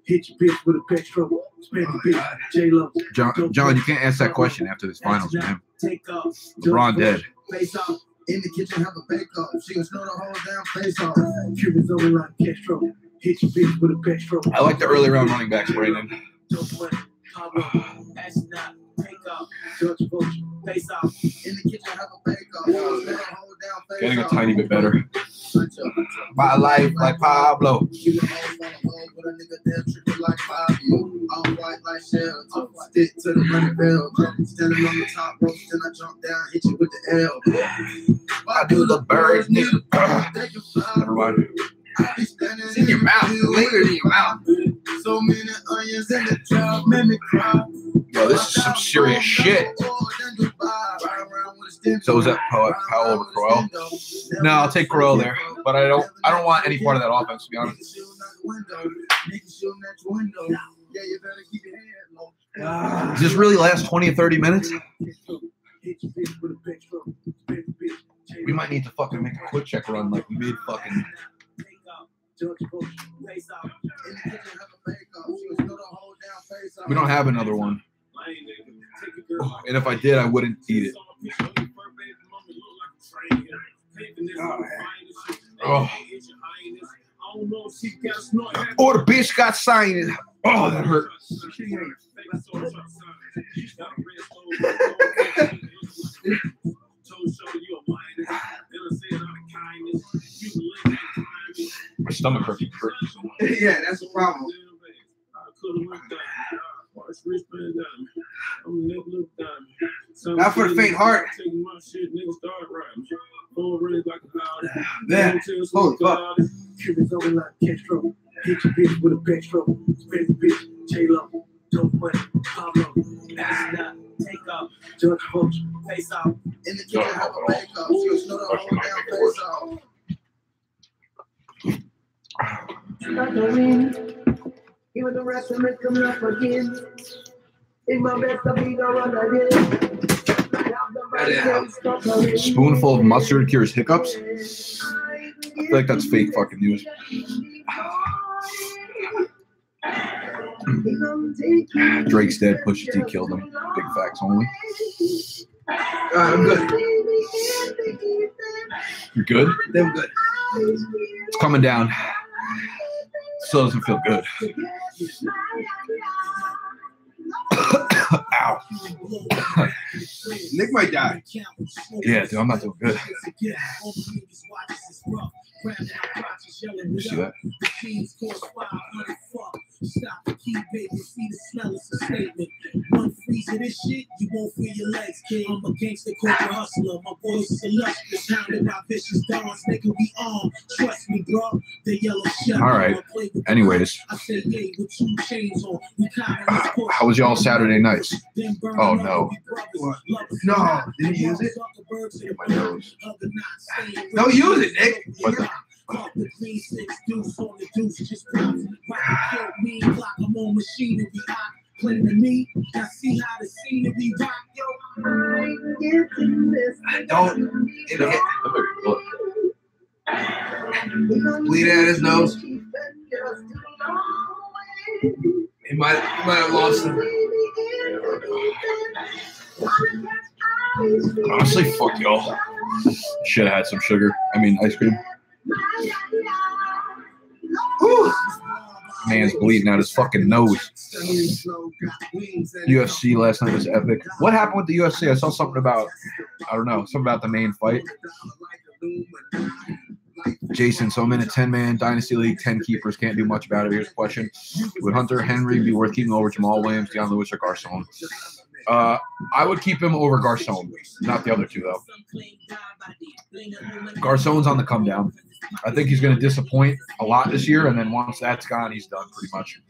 Hit your bitch with a Petro. Smack the bitch. J-Lo.
John, you can't ask that question after this finals, man. LeBron dead.
Face off. In the kitchen, have a bake off. She was gonna hold down face off. Cubans over like Castro. Hit your bitch with a Petro.
I like the early round running backs, Brandon.
Face off. In the kitchen, have a bake off.
Getting a tiny bit better. My life like Pablo.
Stick to the money bell. Standing on the top rope, then I jump down, hit you with the L.
I do the birds, nigga. Never mind. It's in your mouth. Later in your mouth.
So many onions in the trap, made me cry.
Yo, this is some serious shit. So is that Powell or Crowell? No, I'll take Crowell there, but I don't want any part of that offense, to be honest. Does this really last 20 or 30 minutes? We might need to fucking make a quick check run like we made fucking. We don't have another one. And if I did, I wouldn't eat it. Oh. Oh, the bitch got signed. Oh, that hurt. My stomach hurts.
Yeah, that's the problem. Not for the faint heart. Man, holy fuck. Cubans over like Castro. Hit your bitch with a Petro. Spread the bitch. J-Lo. Dope money. Pablo. Take off. Judge folks. Face off. In the kitchen, have a bake off. She was not a hold down face off.
Even the rest of it coming up again. In my best, I'll be the one again.
Spoonful of mustard cures hiccups. I feel like that's fake fucking news. Drake's dead. Pusha T killed him. Big facts only.
I'm good.
You're good?
I'm good.
It's coming down. Still doesn't feel good. Ow.
Nick might die.
Yeah, dude, I'm not doing good. You see that?
Stop the key, baby. See the smell, it's a statement. One freeze of this shit, you won't feel your legs. I'm a gangster, corporate hustler. My voice is illustrious. Hounded by vicious dogs, nigga, we armed. Trust me, bro. The yellow shell.
All right. Anyways.
I say, yeah, with 2 chains on. We
How was y'all Saturday nights? Oh, no.
No, didn't use it?
My nose.
Don't use it, Nick.
What?
Caught the 3-6 deuce on the deuce, just drops. Right, kill me, block, I'm on machinery. Playing me, I see how the scenery rock, yo.
Don't even hit. Bleed out his nose. He might have lost him.
Honestly, fuck y'all. Should have had some sugar. I mean, ice cream. Whew. Man's bleeding out his fucking nose. UFC last night was epic. What happened with the UFC? I saw something about, I don't know, something about the main fight. Jason, so I'm in a 10-man Dynasty League, 10 keepers, can't do much about it. Here's a question. Would Hunter Henry be worth keeping over Jamal Williams, Deion Lewis, or Garcon? I would keep him over Garcon, not the other two, though. Garcon's on the come down. I think he's going to disappoint a lot this year, and then once that's gone, he's done pretty much.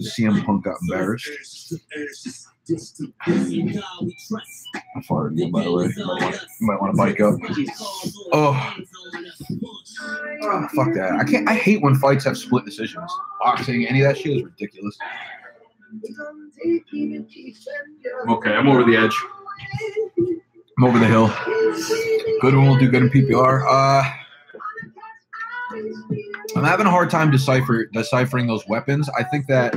CM Punk got embarrassed. I farted again, by the way. You might want to bike up. Oh, fuck that. I hate when fights have split decisions. Boxing, any of that shit is ridiculous. Okay, I'm over the edge. I'm over the hill. Good one will do good in PPR. I'm having a hard time deciphering those weapons. I think that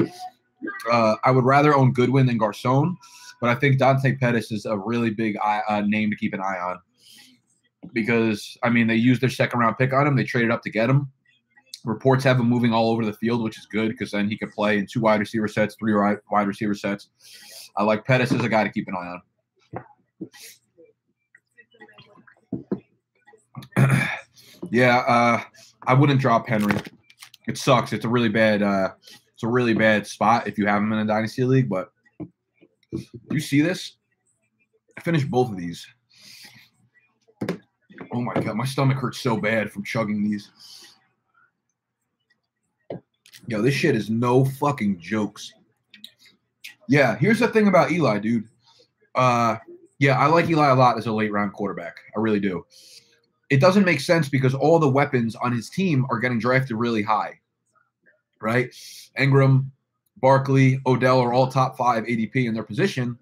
I would rather own Goodwin than Garcon, but I think Dante Pettis is a really big name to keep an eye on because, I mean, they used their second-round pick on him. They traded up to get him. Reports have him moving all over the field, which is good because then he could play in 2 wide receiver sets, 3 wide receiver sets. I like Pettis as a guy to keep an eye on. Yeah, I wouldn't drop Henry. It sucks. It's a really bad spot if you have him in a Dynasty League, but do you see this? I finished both of these. Oh my God, my stomach hurts so bad from chugging these. Yo, this shit is no fucking jokes. Yeah, here's the thing about Eli, dude. Yeah, I like Eli a lot as a late-round quarterback. I really do. It doesn't make sense because all the weapons on his team are getting drafted really high, right? Ingram, Barkley, Odell are all top 5 ADP in their position.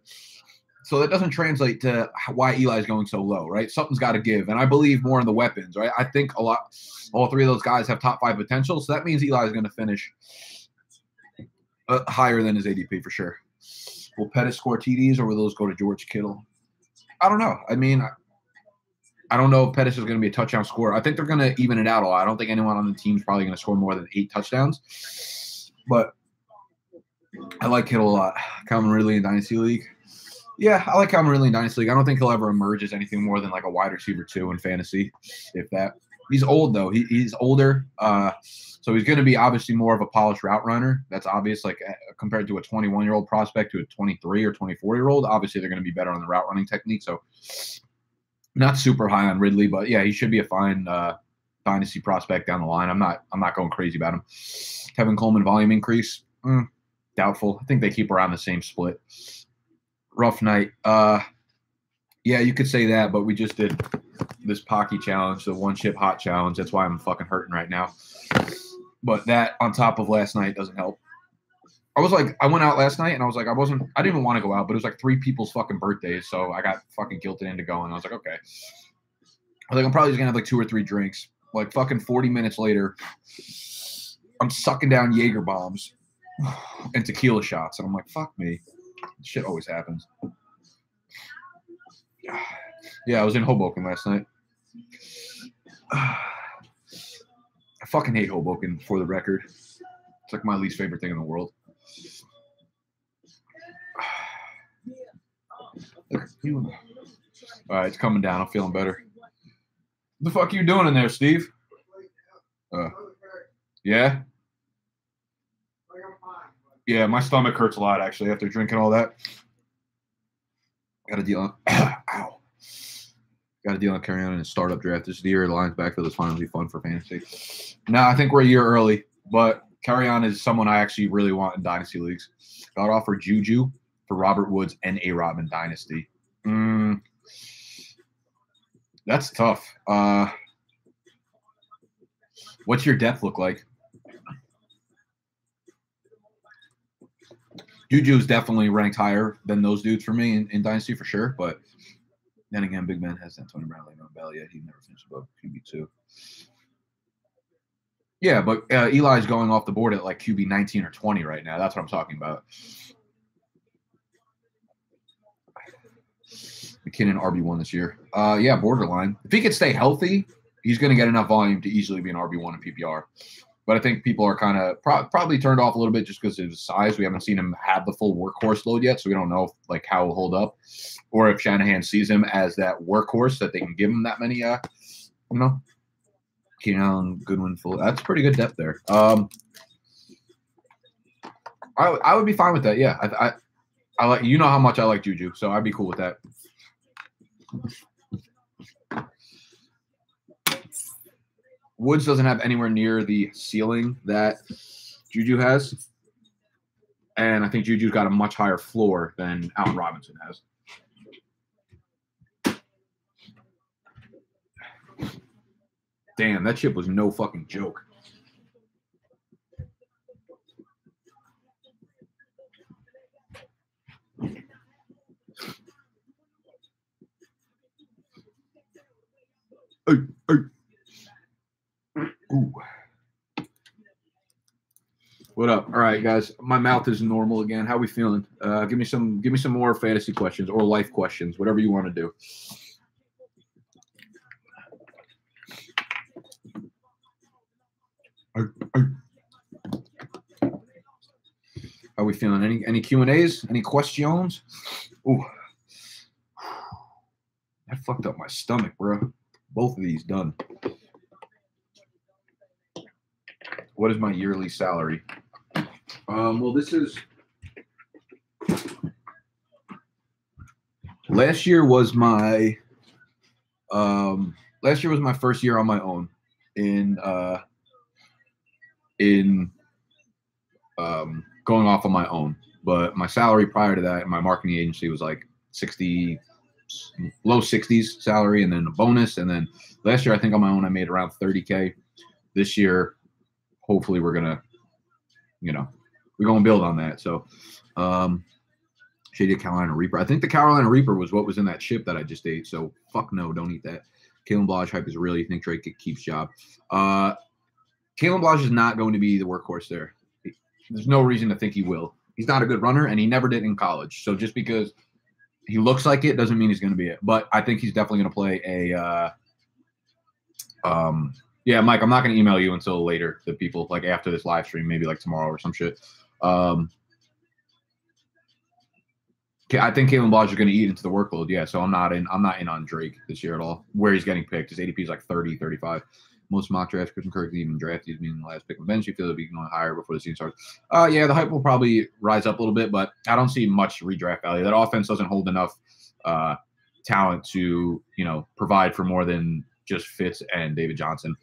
So that doesn't translate to why Eli is going so low, right? Something's got to give. And I believe more in the weapons, right? I think all 3 of those guys have top 5 potential. So that means Eli is going to finish higher than his ADP for sure. Will Pettis score TDs or will those go to George Kittle? I don't know. I mean, I don't know if Pettis is going to be a touchdown scorer. I think they're going to even it out a lot. I don't think anyone on the team is probably going to score more than 8 touchdowns. But I like Kittle a lot. Calvin Ridley in Dynasty League. Yeah, I like Calvin Ridley in Dynasty League. I don't think he'll ever emerge as anything more than like a wide receiver 2 in fantasy, if that. He's old, though. He's older. So he's going to be obviously more of a polished route runner. That's obvious, like compared to a 21-year-old prospect to a 23 or 24-year-old. Obviously, they're going to be better on the route running technique. So not super high on Ridley, but yeah, he should be a fine dynasty prospect down the line. I'm not going crazy about him. Kevin Coleman volume increase, doubtful. I think they keep around the same split. Rough night. Yeah, you could say that, but we just did this Paqui challenge, the 1-chip hot challenge. That's why I'm fucking hurting right now. But that on top of last night doesn't help. I went out last night and I was like, I didn't even want to go out, but it was like 3 people's fucking birthdays. So I got fucking guilted into going. I was like, okay. I was like, I'm probably just gonna have like 2 or 3 drinks. Like fucking 40 minutes later, I'm sucking down Jaeger bombs and tequila shots. And I'm like, fuck me. This shit always happens. Yeah, I was in Hoboken last night. I fucking hate Hoboken, for the record. It's like my least favorite thing in the world. All right, it's coming down. I'm feeling better. What the fuck are you doing in there, Steve? Yeah? Yeah, my stomach hurts a lot, actually, after drinking all that. Got to deal on ow. Got to deal on carrying on in a startup draft this year. The Lions backfield is finally fun for fantasy. Now, I think we're a year early, but carry on is someone I actually really want in dynasty leagues. Got offered Juju for Robert Woods and A-Rob in dynasty. That's tough. What's your depth look like? Juju's definitely ranked higher than those dudes for me in Dynasty for sure. But then again, Big Ben has Tony Brown, Le'Veon Bell. Yeah, he never finished above QB2. Yeah, but Eli's going off the board at like QB 19 or 20 right now. That's what I'm talking about. McKinnon RB1 this year. Yeah, borderline. If he could stay healthy, he's going to get enough volume to easily be an RB1 in PPR. But I think people are kind of probably turned off a little bit just because of his size. We haven't seen him have the full workhorse load yet, so we don't know like how he'll hold up, or if Shanahan sees him as that workhorse that they can give him that many, Keenan Allen, Goodwin, full. That's pretty good depth there. I would be fine with that. Yeah, I like, you know how much I like Juju, so I'd be cool with that. Woods doesn't have anywhere near the ceiling that Juju has. And I think Juju's got a much higher floor than Allen Robinson has. Damn, that chip was no fucking joke. Hey. Ooh. What up? All right, guys. My mouth is normal again. How we feeling? Give me some more fantasy questions or life questions, whatever you want to do. How we feeling? Any Q&As? Any questions? Ooh. That fucked up my stomach, bro. Both of these done. What is my yearly salary? Well, this is last year was my first year on my own in going off on my own. But my salary prior to that in my marketing agency was like 60, low 60s salary, and then a bonus. And then last year, I think on my own, I made around 30K. This year, hopefully we're going to, we're going to build on that. So, Shady Carolina Reaper. I think the Carolina Reaper was what was in that chip that I just ate. So, fuck no, don't eat that. Kalen Ballage hype is real. You think Drake keeps job? Kalen Ballage is not going to be the workhorse there. There's no reason to think he will. He's not a good runner, and he never did in college. So, just because he looks like it doesn't mean he's going to be it. But I think he's definitely going to play a yeah, Mike, I'm not going to email you until later, the people, like after this live stream, maybe like tomorrow or some shit. I think Kalen Ballage is going to eat into the workload. Yeah, so I'm not in on Drake this year at all. Where he's getting picked, his ADP is like 30, 35. Most mock drafts, Christian Kirk didn't even draft. He's been the last pick on the bench. You feel it'll be going higher before the season starts. Yeah, the hype will probably rise up a little bit, but I don't see much redraft value. That offense doesn't hold enough talent to, provide for more than just Fitz and David Johnson.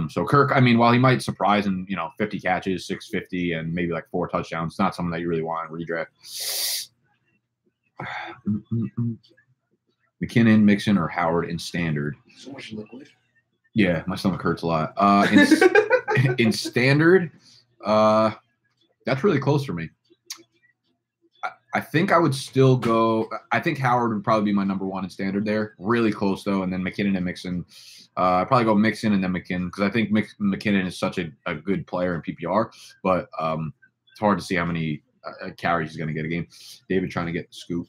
So Kirk, I mean, while he might surprise in, 50 catches, 650, and maybe like 4 touchdowns, it's not something that you really want in redraft. McKinnon, Mixon, or Howard in standard?
So much liquid.
Yeah, my stomach hurts a lot. In standard, that's really close for me. I think I would still go. I think Howard would probably be my number 1 in standard there. Really close though, and then McKinnon and Mixon. I'd probably go Mixon and then McKinnon because I think McKinnon is such a good player in PPR, but it's hard to see how many carries he's going to get a game. David trying to get the scoop.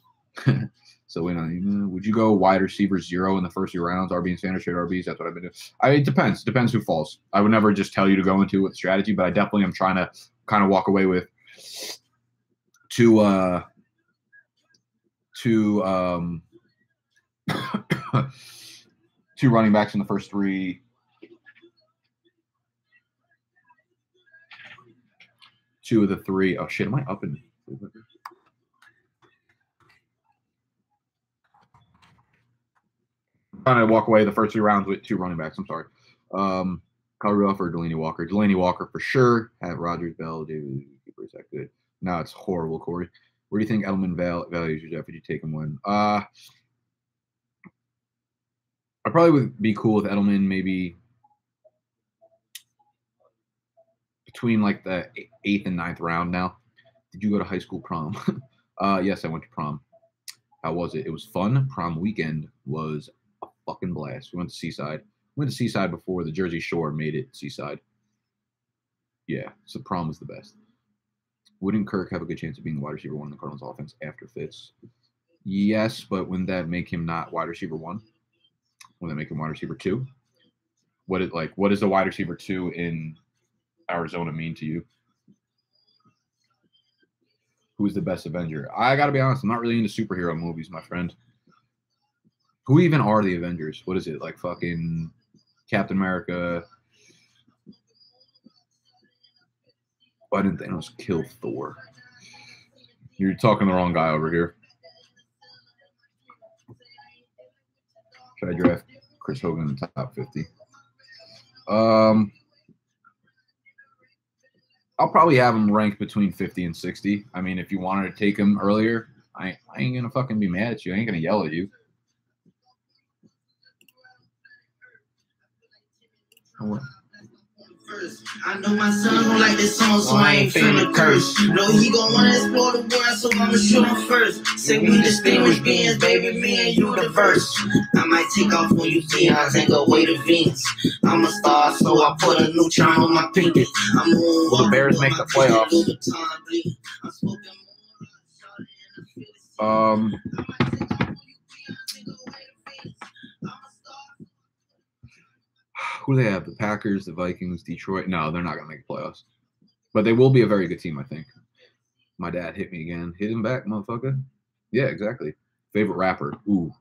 So would you go wide receiver 0 in the first few rounds? RB and standard straight RBs. That's what I've been doing. It depends. Depends who falls. I would never just tell you to go into with strategy, but I definitely am trying to kind of walk away with two running backs in the first 3. 2 of the 3. Oh shit, am I up in? I'm trying to walk away the first 3 rounds with 2 running backs. I'm sorry. Kyle Ruff or Delaney Walker? Delaney Walker for sure. Have Rodgers, Bell, David. Is that good? No, it's horrible, Corey. Where do you think Edelman values you, Jeff? Would you take him when? I probably would be cool with Edelman maybe between like the 8th and 9th round now. Did you go to high school prom? Yes, I went to prom. How was it? It was fun. Prom weekend was a fucking blast. We went to Seaside. We went to Seaside before the Jersey Shore made it Seaside. Yeah, so prom was the best. Wouldn't Kirk have a good chance of being the wide receiver 1 in the Cardinals offense after Fitz? Yes, but wouldn't that make him not wide receiver 1? Wouldn't that make him wide receiver 2? What does the wide receiver 2 in Arizona mean to you? Who's the best Avenger? I gotta be honest, I'm not really into superhero movies, my friend. Who even are the Avengers? What is it? Like fucking Captain America? Why didn't Thanos kill Thor? You're talking the wrong guy over here. Should I draft Chris Hogan in the top 50? I'll probably have him ranked between 50 and 60. I mean, if you wanted to take him earlier, I ain't gonna fucking be mad at you. I ain't gonna yell at you.
I know my son gon' like this song, so I ain't finna curse. No, he gon' wanna explore the world, so I'ma show him first. Say we distinguished beings, baby, me and you diverse. I might take off when you see us and go away to Venus. I'm a star, so I put a new charm on my pinky.
Will the Bears make the playoffs? Who do they have? The Packers, the Vikings, Detroit? No, they're not going to make the playoffs. But they will be a very good team, I think. My dad hit me again. Hit him back, motherfucker. Yeah, exactly. Favorite rapper? Ooh.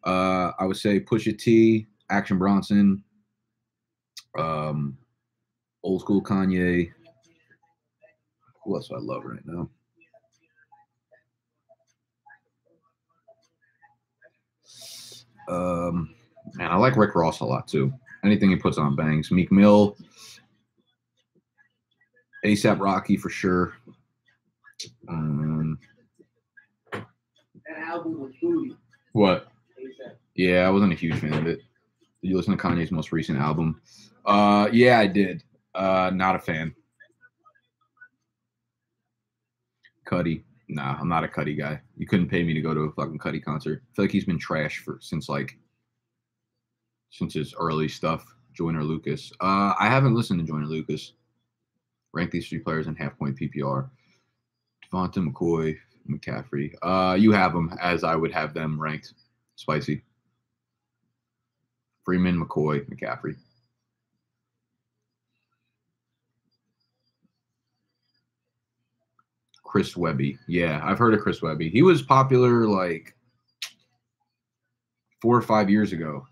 I would say Pusha T, Action Bronson, old school Kanye. Who else do I love right now? Man, I like Rick Ross a lot too. Anything he puts on bangs. Meek Mill, A$AP Rocky for sure.
That album was booty.
What? Yeah, I wasn't a huge fan of it. Did you listen to Kanye's most recent album? Yeah, I did. Not a fan. Cudi. Nah, I'm not a Cudi guy. You couldn't pay me to go to a fucking Cudi concert. I feel like he's been trash since his early stuff. Joyner Lucas. I haven't listened to Joyner Lucas. Rank these 3 players in half-point PPR. Devonta, McCoy, McCaffrey. You have them as I would have them ranked. Spicy. Freeman, McCoy, McCaffrey. Chris Webby. Yeah, I've heard of Chris Webby. He was popular like 4 or 5 years ago.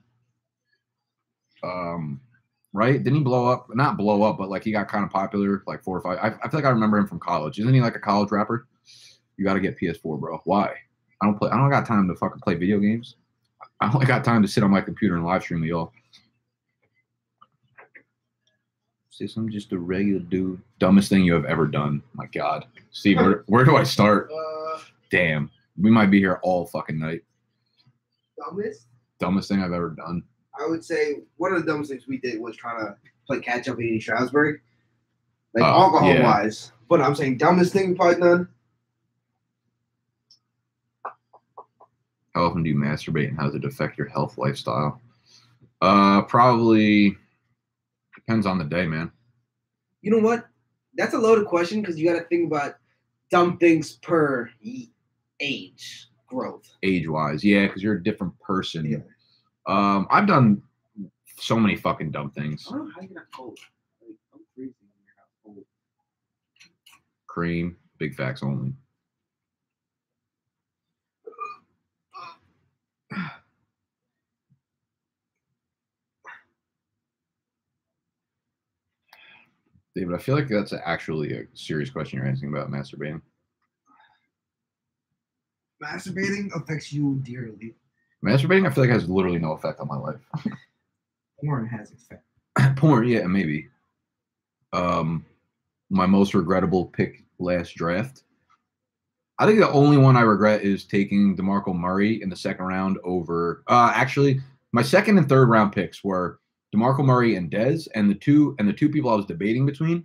Right? Didn't he blow up? Not blow up, but like he got kind of popular like 4 or 5. I feel like I remember him from college. Isn't he like a college rapper? You got to get PS4, bro. Why? I don't got time to fucking play video games. I only got time to sit on my computer and live stream with y'all. Say I'm just a regular dude. Dumbest thing you have ever done. My God. Steve, where do I start? Damn. We might be here all fucking night. Dumbest thing I've ever done.
I would say one of the dumbest things we did was trying to play catch up in Stroudsburg. Like alcohol-wise. Yeah. But I'm saying dumbest thing we've probably done.
How often do you masturbate and how does it affect your health lifestyle? Probably depends on the day, man.
You know what? That's a loaded question because you got to think about dumb things per age growth.
Age-wise, yeah, because you're a different person. Yeah. I've done so many fucking dumb things.
I don't know how you're not cold. Like, I'm freezing when you're not cold.
Cream, big facts only. David, I feel like that's actually a serious question you're asking about masturbating.
Masturbating affects you dearly.
Masturbating, I feel like has literally no effect on my life.
Porn has effect.
Porn, yeah, maybe. My most regrettable pick last draft. I think the only one I regret is taking DeMarco Murray in the second round over. Actually, my second and third round picks were DeMarco Murray and Dez, and the two people I was debating between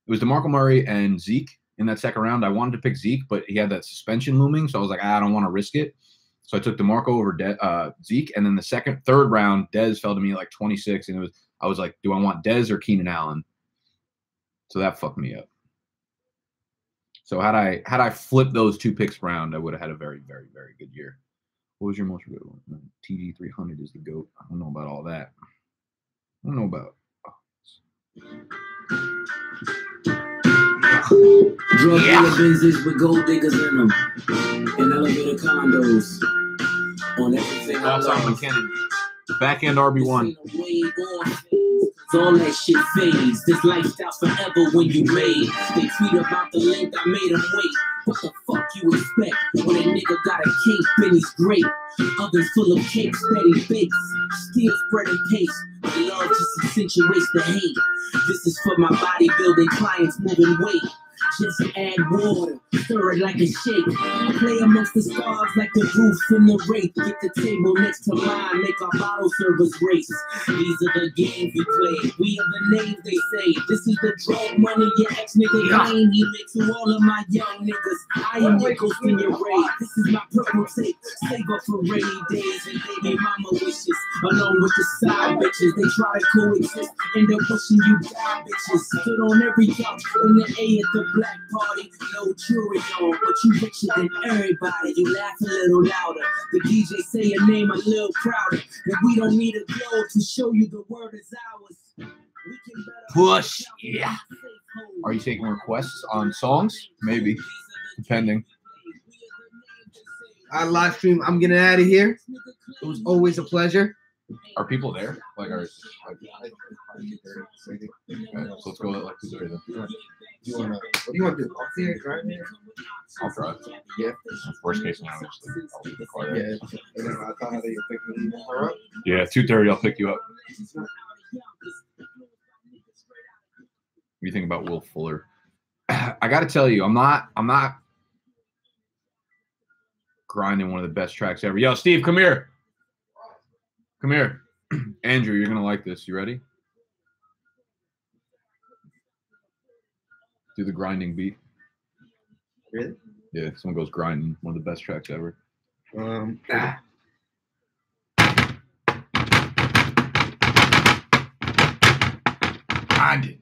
It was DeMarco Murray and Zeke in that second round. I wanted to pick Zeke, but he had that suspension looming, so I was like, I don't want to risk it. So I took DeMarco over Zeke, and then the third round, Dez fell to me at like 26, and I was like, do I want Dez or Keenan Allen? So that fucked me up. So had I flipped those 2 picks round, I would have had a very, very, very good year. What was your most good one? TD 300 is the GOAT. I don't know about all that. I don't know about.
Drug dealer Benzes with gold diggers in them, and elevator condos on everything.
That's on McKinnon. Back end RB1.
All that shit fades. This lifestyle forever when you made. They tweet about the length I made them wait. What the fuck you expect when a nigga got a cake and he's great? Ovens full of cakes that he bakes. Still spreading pace. But love just accentuates the hate. This is for my bodybuilding clients moving weight. Just add water, stir it like a shake. Play amongst the stars like the roof in the wraith. Get the table next to mine, make our bottle servers race. These are the games we play. We are the names they say. This is the drug money your ex nigga claim. He makes to all of my young niggas. I am your ghost in your raid. This is my purple tape. Save up for rainy days and baby mama wishes. Along with the side bitches, they try to coexist. End up wishing you die, bitches. Stood on every couch in the A at the black party, no jewelry on, but you richer than everybody. You laugh a little louder. The DJ say your name a little prouder. And we don't need a globe to show you the word is ours. We can
Push, yeah. Are you taking requests on songs? Maybe, depending.
I live stream. I'm getting out of here. It was always a pleasure.
Are people there? Like, okay, so let's go at like 2:30 then.
What do you want to do? Off here, drive here?
I'll drive.
Yeah.
Worst case scenario, I'll leave the car there.
Yeah. And then I thought that you'll pick me up.
Yeah, 2:30. I'll pick you up. What do you think about Will Fuller? I got to tell you, I'm not grinding one of the best tracks ever. Yo, Steve, come here. Come here. Andrew, you're going to like this. You ready? Do the grinding beat.
Really?
Yeah, someone goes grinding. One of the best tracks ever. Grinding.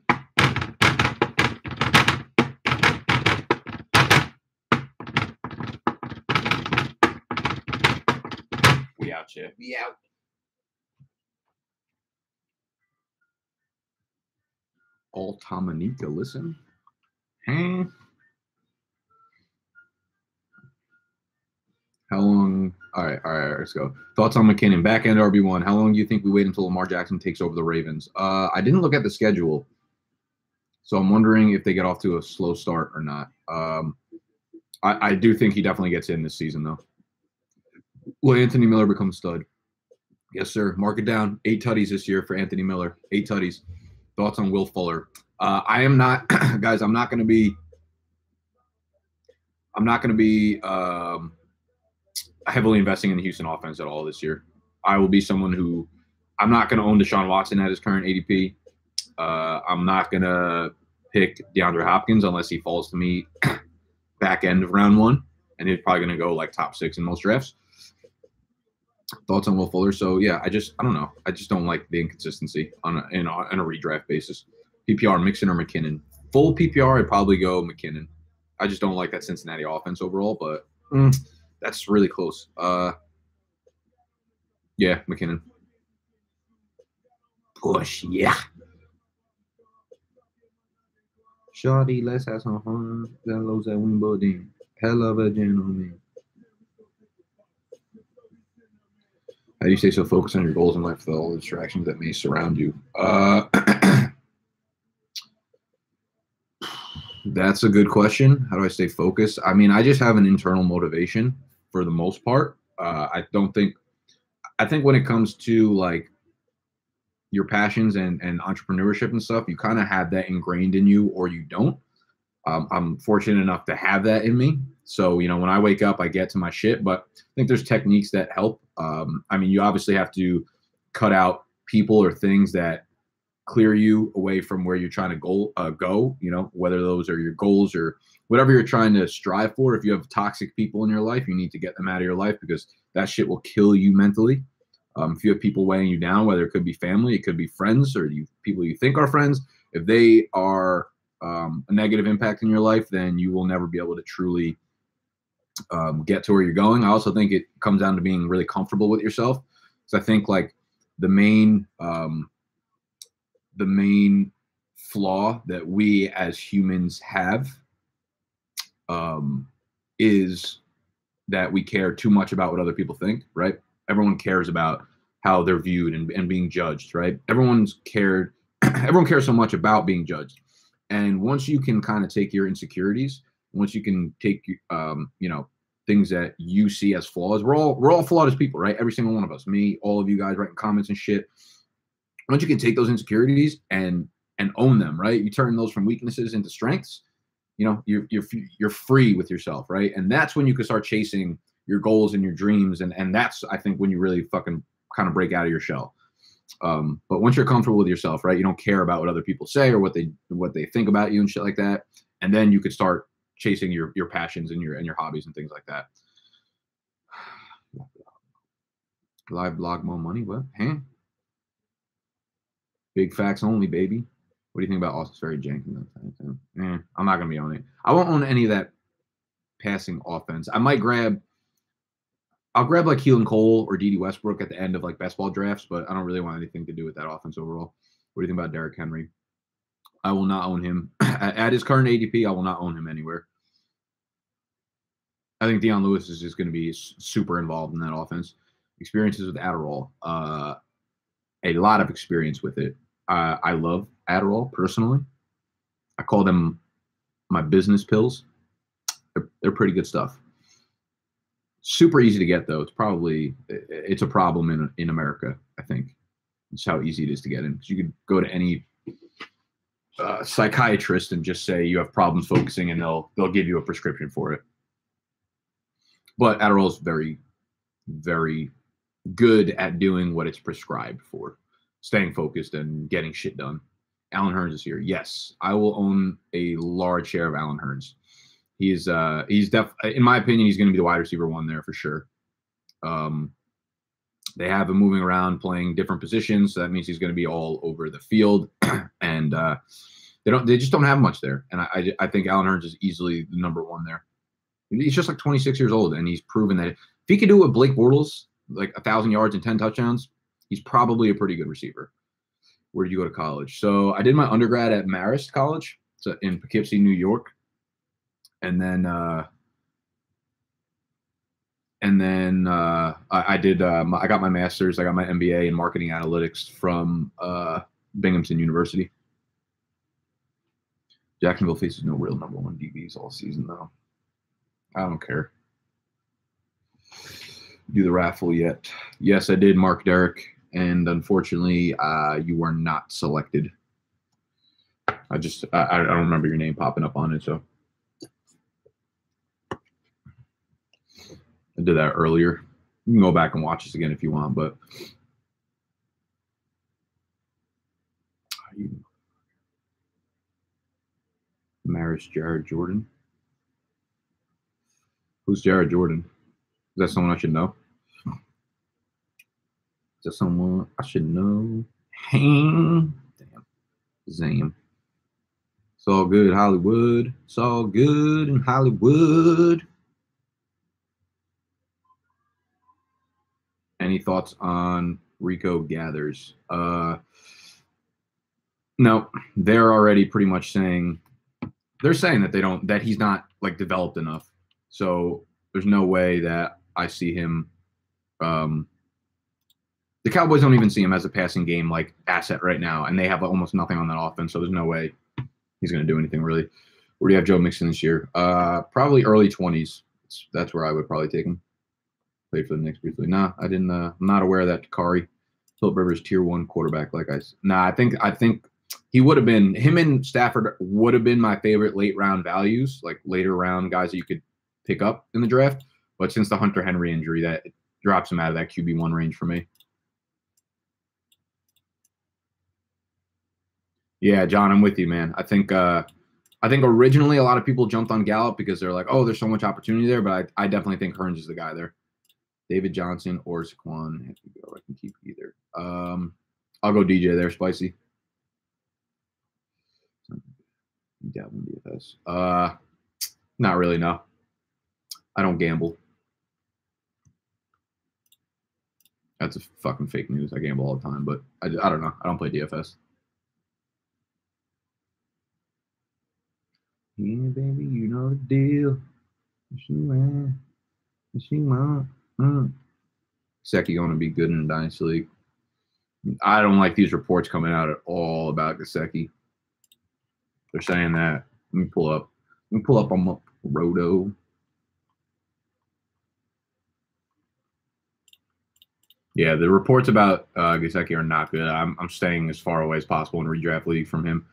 We out, yeah.
We out.
All Tamanika, listen. How long? All right, let's go. Thoughts on McKinnon, back end RB1. How long do you think we wait until Lamar Jackson takes over the Ravens? I didn't look at the schedule, so I'm wondering if they get off to a slow start or not. I do think he definitely gets in this season, though. Will Anthony Miller become a stud? Yes, sir. Mark it down. 8 tutties this year for Anthony Miller. 8 tutties. Thoughts on Will Fuller? I am not, guys. I'm not going to be heavily investing in the Houston offense at all this year. I will be someone who I'm not going to own Deshaun Watson at his current ADP. I'm not going to pick DeAndre Hopkins unless he falls to me back end of round 1, and he's probably going to go like top 6 in most drafts. Thoughts on Will Fuller? So yeah, I don't know. I just don't like the inconsistency on a redraft basis. PPR, Mixon or McKinnon? Full PPR, I'd probably go McKinnon. I just don't like that Cincinnati offense overall, but that's really close. Yeah, McKinnon. Push, yeah. Shawty, let's have some fun. That lows at Wimbledon. Hell of a gentleman. How do you stay so focused on your goals in life with all the distractions that may surround you? That's a good question. How do I stay focused? I mean, I just have an internal motivation for the most part. I think when it comes to like your passions and entrepreneurship and stuff, you kind of have that ingrained in you or you don't. I'm fortunate enough to have that in me. So, you know, when I wake up, I get to my shit, but I think there's techniques that help. I mean, you obviously have to cut out people or things that clear you away from where you're trying to go, you know, whether those are your goals or whatever you're trying to strive for. If you have toxic people in your life, you need to get them out of your life because that shit will kill you mentally. If you have people weighing you down, whether it could be family, it could be friends, or people you think are friends, if they are a negative impact in your life, then you will never be able to truly get to where you're going. I also think it comes down to being really comfortable with yourself. So I think like the main flaw that we as humans have is that we care too much about what other people think, right? Everyone cares about how they're viewed and being judged, right? Everyone cares so much about being judged. And once you can kind of take your insecurities, once you can take, you know, things that you see as flaws, we're all flawed as people, right? Every single one of us, me, all of you guys writing comments and shit. Once you can take those insecurities and own them, right? You turn those from weaknesses into strengths. You know, you're free with yourself, right? And that's when you can start chasing your goals and your dreams, and that's, I think, when you really fucking kind of break out of your shell. But once you're comfortable with yourself, right, you don't care about what other people say or what they think about you and shit like that, and then you could start chasing your passions and your hobbies and things like that. Live blog, more money, what? Huh? Big facts only, baby. What do you think about Austin Ferry Jenkins? I'm not gonna be on it. I won't own any of that passing offense. I'll grab like Keelan Cole or Dede Westbrook at the end of like best ball drafts, but I don't really want anything to do with that offense overall. What do you think about Derrick Henry? I will not own him. At his current ADP, I will not own him anywhere. I think Deion Lewis is just going to be super involved in that offense. Experiences with Adderall. A lot of experience with it. I love Adderall personally. I call them my business pills. They're pretty good stuff. Super easy to get, though. It's a problem in America, I think. It's how easy it is to get in. Because you could go to any psychiatrist and just say you have problems focusing, and they'll give you a prescription for it. But Adderall is very, very good at doing what it's prescribed for, staying focused and getting shit done. Allen Hurns is here. Yes, I will own a large share of Allen Hurns. He's in my opinion, he's going to be the wide receiver one there for sure. They have him moving around, playing different positions, so that means he's going to be all over the field, and they just don't have much there. And I think Allen Hurns is easily the number one there. He's just like 26 years old, and he's proven that if he could do it with Blake Bortles, like 1,000 yards and 10 touchdowns, he's probably a pretty good receiver. Where did you go to college? So I did my undergrad at Marist College, so in Poughkeepsie, New York. And then I got my master's. I got my MBA in marketing analytics from Binghamton University. Jacksonville faces no real number one DBs all season, though. I don't care. Do the raffle yet? Yes, I did, Mark Derrick, and unfortunately, you were not selected. I don't remember your name popping up on it, so. I did that earlier. You can go back and watch this again if you want, but Maris Jared Jordan. Who's Jared Jordan? Is that someone I should know? Is that someone I should know? Damn. Zam. It's all good, Hollywood. It's all good in Hollywood. Any thoughts on Rico Gathers? No, they're already pretty much saying that he's not like developed enough. So there's no way that I see him. The Cowboys don't even see him as a passing game like asset right now, and they have almost nothing on that offense. So there's no way he's going to do anything really. Where do you have Joe Mixon this year? Probably early 20s. That's where I would probably take him. Played for the Knicks briefly. Nah, I didn't. I'm not aware of that. Takari, Philip Rivers, tier 1 quarterback. I think he would have been. Him and Stafford would have been my favorite late round values, like later round guys that you could pick up in the draft. But since the Hunter Henry injury, that drops him out of that QB1 range for me. Yeah, John, I'm with you, man. I think originally a lot of people jumped on Gallup because they're like, oh, there's so much opportunity there, but I definitely think Hearns is the guy there. David Johnson or Saquon. I can keep either. I'll go DJ there, Spicy. Devin DFS. Not really, no. I don't gamble. That's a fucking fake news. I gamble all the time, but I don't know. I don't play DFS. Yeah, baby, you know the deal. Gesicki going to be good in a Dynasty League. I don't like these reports coming out at all about Gesicki. They're saying that. Let me pull up. On Roto. Yeah, the reports about Gesicki are not good. I'm staying as far away as possible in redraft league from him.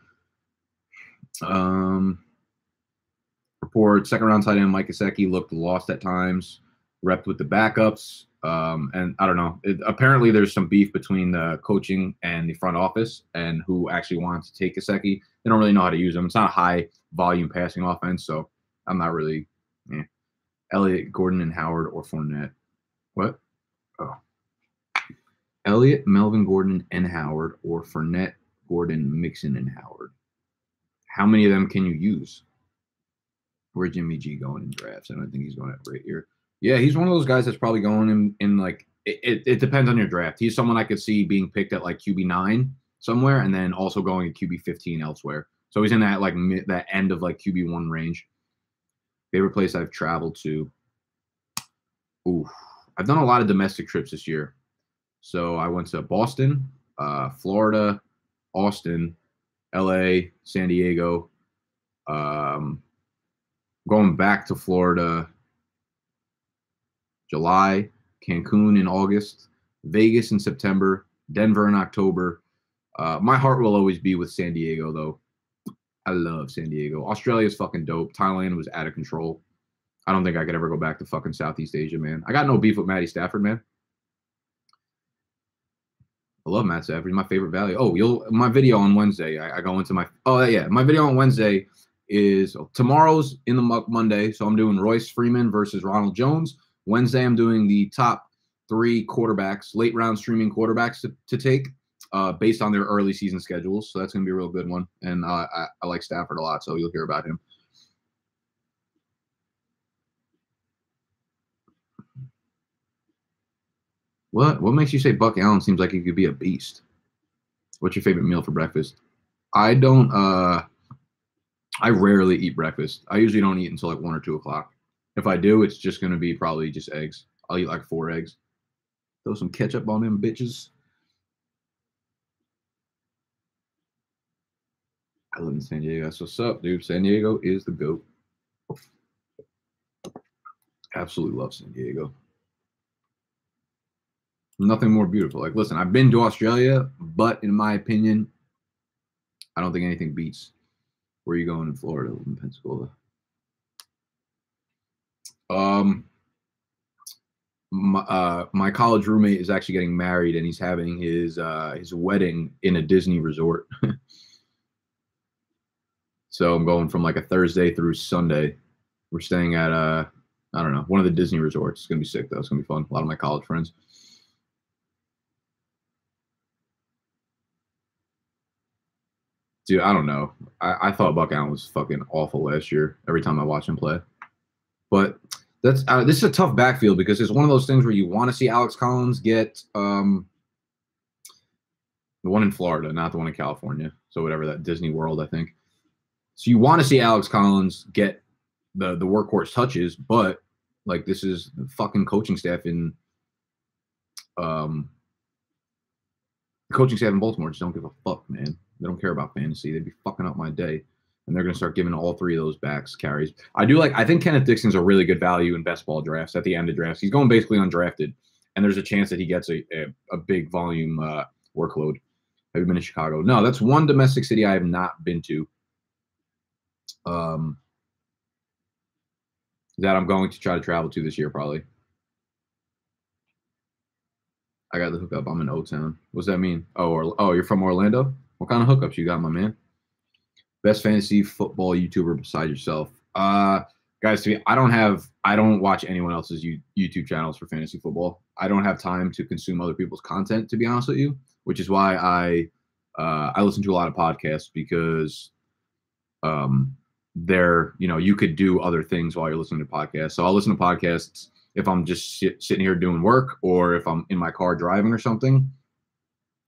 Report, second round tight end Mike Gesicki looked lost at times, repped with the backups. And I don't know. Apparently, there's some beef between the coaching and the front office and who actually wants to take Gesicki. They don't really know how to use him. It's not a high volume passing offense, so I'm not really. Elliott, Gordon, and Howard or Fournette. What? Oh. Elliott, Melvin Gordon, and Howard, or Fournette, Gordon, Mixon, and Howard. How many of them can you use? Where's Jimmy G going in drafts? I don't think he's going at right here. Yeah, he's one of those guys that's probably going in like it depends on your draft. He's someone I could see being picked at like QB9 somewhere, and then also going at QB15 elsewhere. So he's in that like that end of like QB1 range. Favorite place I've traveled to. Ooh, I've done a lot of domestic trips this year. So I went to Boston, Florida, Austin, LA, San Diego. Going back to Florida, July, Cancun in August, Vegas in September, Denver in October. My heart will always be with San Diego, though. I love San Diego. Australia's fucking dope. Thailand was out of control. I don't think I could ever go back to fucking Southeast Asia, man. I got no beef with Matty Stafford, man. I love Matt Stafford. He's my favorite value. Oh, my video on Wednesday. I go into my my video on Wednesday is tomorrow's in the muck Monday. So I'm doing Royce Freeman versus Ronald Jones. Wednesday, I'm doing the top 3 quarterbacks, late round streaming quarterbacks to take based on their early season schedules. So that's going to be a real good one. And I like Stafford a lot, so you'll hear about him. What makes you say Buck Allen seems like he could be a beast? What's your favorite meal for breakfast? I don't I rarely eat breakfast. I usually don't eat until like 1 or 2 o'clock. If I do, it's just gonna be probably just eggs. I'll eat like 4 eggs. Throw some ketchup on them bitches. I live in San Diego. That's what's up, dude. San Diego is the GOAT. Absolutely love San Diego. Nothing more beautiful. Like, listen, I've been to Australia, but in my opinion, I don't think anything beats where you going in Florida, in Pensacola. My college roommate is actually getting married, and he's having his wedding in a Disney resort. So I'm going from like a Thursday through Sunday. We're staying at I don't know, one of the Disney resorts. It's gonna be sick though. It's gonna be fun. A lot of my college friends. Dude, I don't know. I thought Buck Allen was fucking awful last year every time I watched him play. But this is a tough backfield because it's one of those things where you want to see Alex Collins get the one in Florida, not the one in California. So whatever, that Disney World, I think. So you want to see Alex Collins get the workhorse touches, but like this is the fucking coaching staff in Baltimore just don't give a fuck, man. They don't care about fantasy. They'd be fucking up my day. And they're going to start giving all 3 of those backs carries. I think Kenneth Dixon's a really good value in best ball drafts at the end of drafts. He's going basically undrafted. And there's a chance that he gets a big volume workload. Have you been to Chicago? No, that's one domestic city I have not been to. That I'm going to try to travel to this year, probably. I got the hookup. I'm in O-Town. What's that mean? Oh, you're from Orlando? What kind of hookups you got, my man? Best fantasy football YouTuber besides yourself. Guys, I don't watch anyone else's YouTube channels for fantasy football. I don't have time to consume other people's content, to be honest with you, which is why I listen to a lot of podcasts, because you could do other things while you're listening to podcasts. So I'll listen to podcasts if I'm just sitting here doing work, or if I'm in my car driving or something.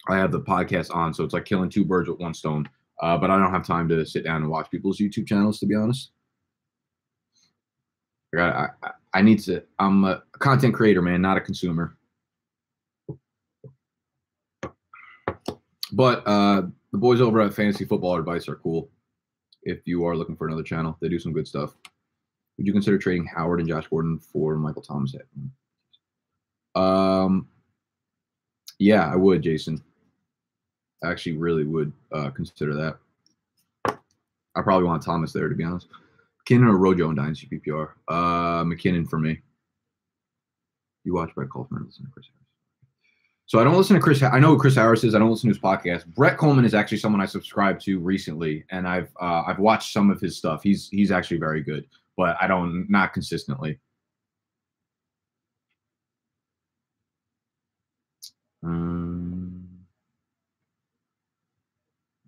I have the podcast on, so it's like killing two birds with one stone. But I don't have time to sit down and watch people's YouTube channels, to be honest. I need to. I'm a content creator, man, not a consumer. But the boys over at Fantasy Football Advice are cool. If you are looking for another channel, they do some good stuff. Would you consider trading Howard and Josh Gordon for Michael Thomas? Yeah, I would, Jason. I actually really would consider that. I probably want Thomas there, to be honest. McKinnon or Rojo in Dynasty PPR? McKinnon for me. You watch Brett Coleman and listen to Chris Harris. So I don't listen to Chris. I know who Chris Harris is. I don't listen to his podcast. Brett Coleman is actually someone I subscribed to recently, and I've watched some of his stuff. He's actually very good, but not consistently.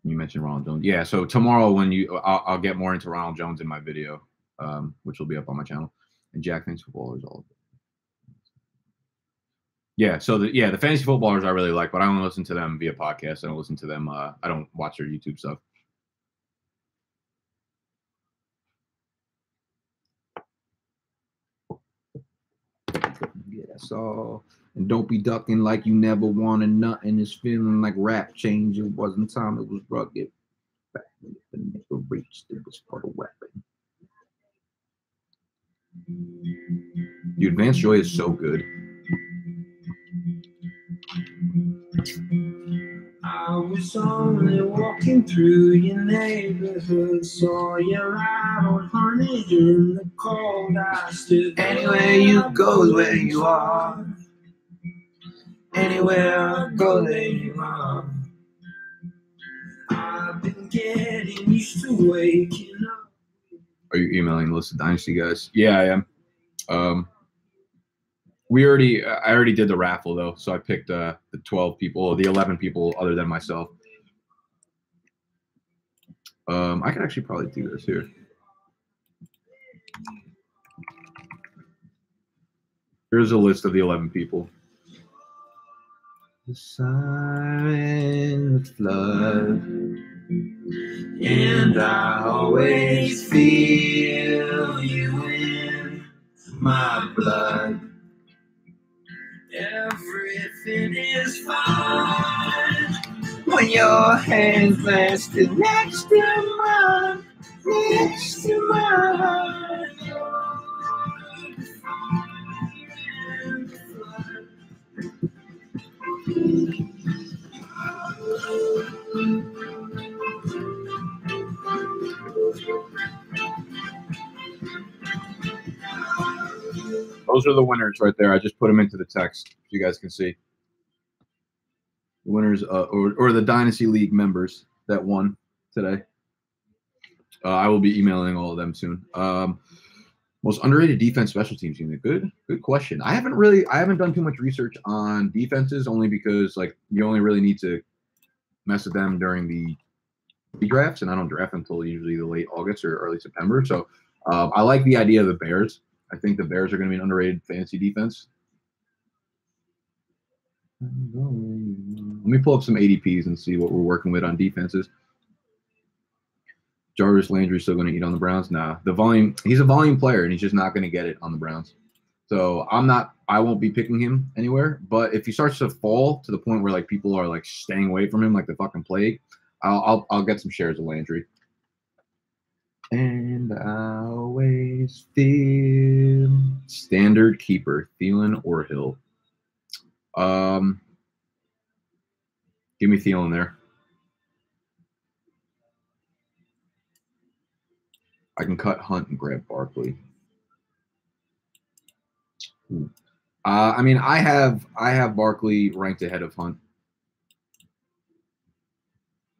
You mentioned Ronald Jones. Yeah, so tomorrow I'll get more into Ronald Jones in my video, which will be up on my channel. And Jack Fantasy Footballers, all of it. Yeah, so the Fantasy Footballers I really like, but I only listen to them via podcast. I don't listen to them. I don't watch their YouTube stuff. Yeah, that's all. And don't be ducking like you never wanted nothing. It's feeling like rap change. It wasn't time, it was rugged. Back when it never reached, it was for the weapon. Your Advanced Joy is so good.
I was only walking through your neighborhood, saw you out on honey in the cold. I stood
Anywhere you go is where you are. Anywhere I go, there you are.
I've been getting used to waking up.
Are you emailing the list of Dynasty guys? Yeah, I am. I already did the raffle though, so I picked the 12 people, or the 11 people other than myself. I can actually probably do this here. Here's a list of the 11 people.
The sirens flood,
And I always feel you in my blood. Everything is fine
when your hands rested next to mine, next to mine.
Those are the winners right there. I just put them into the text so you guys can see. The winners, or the Dynasty League members that won today. I will be emailing all of them soon. Most underrated defense special teams unit. Good question. I haven't done too much research on defenses, only because like you only really need to mess with them during the drafts, and I don't draft until usually the late August or early September. So I like the idea of the Bears. I think the Bears are going to be an underrated fantasy defense. Let me pull up some ADPs and see what we're working with on defenses. Jarvis Landry's still going to eat on the Browns? Nah. He's a volume player, and he's just not going to get it on the Browns. So I won't be picking him anywhere. But if he starts to fall to the point where like people are like staying away from him like the fucking plague, I'll get some shares of Landry. And I always feel standard keeper, Thielen or Hill. Give me Thielen there. I can cut Hunt and grab Barkley. I mean, I have Barkley ranked ahead of Hunt,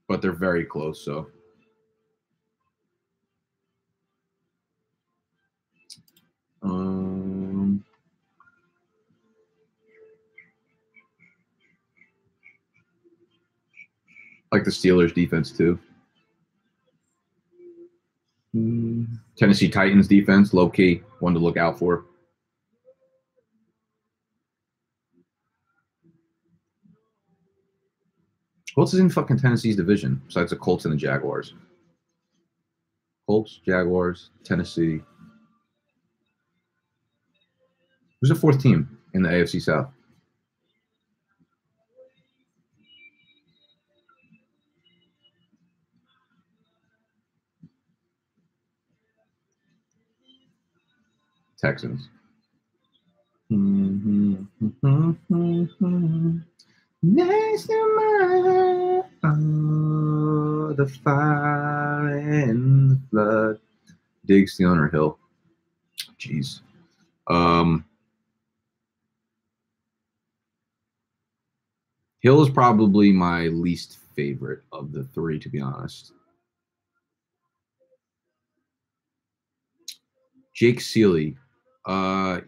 but they're very close. So Like the Steelers defense too. Tennessee Titans defense, low key, one to look out for. Who else is in fucking Tennessee's division besides the Colts and the Jaguars? Colts, Jaguars, Tennessee. Who's the fourth team in the AFC South? Texans. Next to mine, the fire and the flood. Diggs, Thielen, or Hill? Jeez. Hill is probably my least favorite of the three, to be honest. Jake Seeley.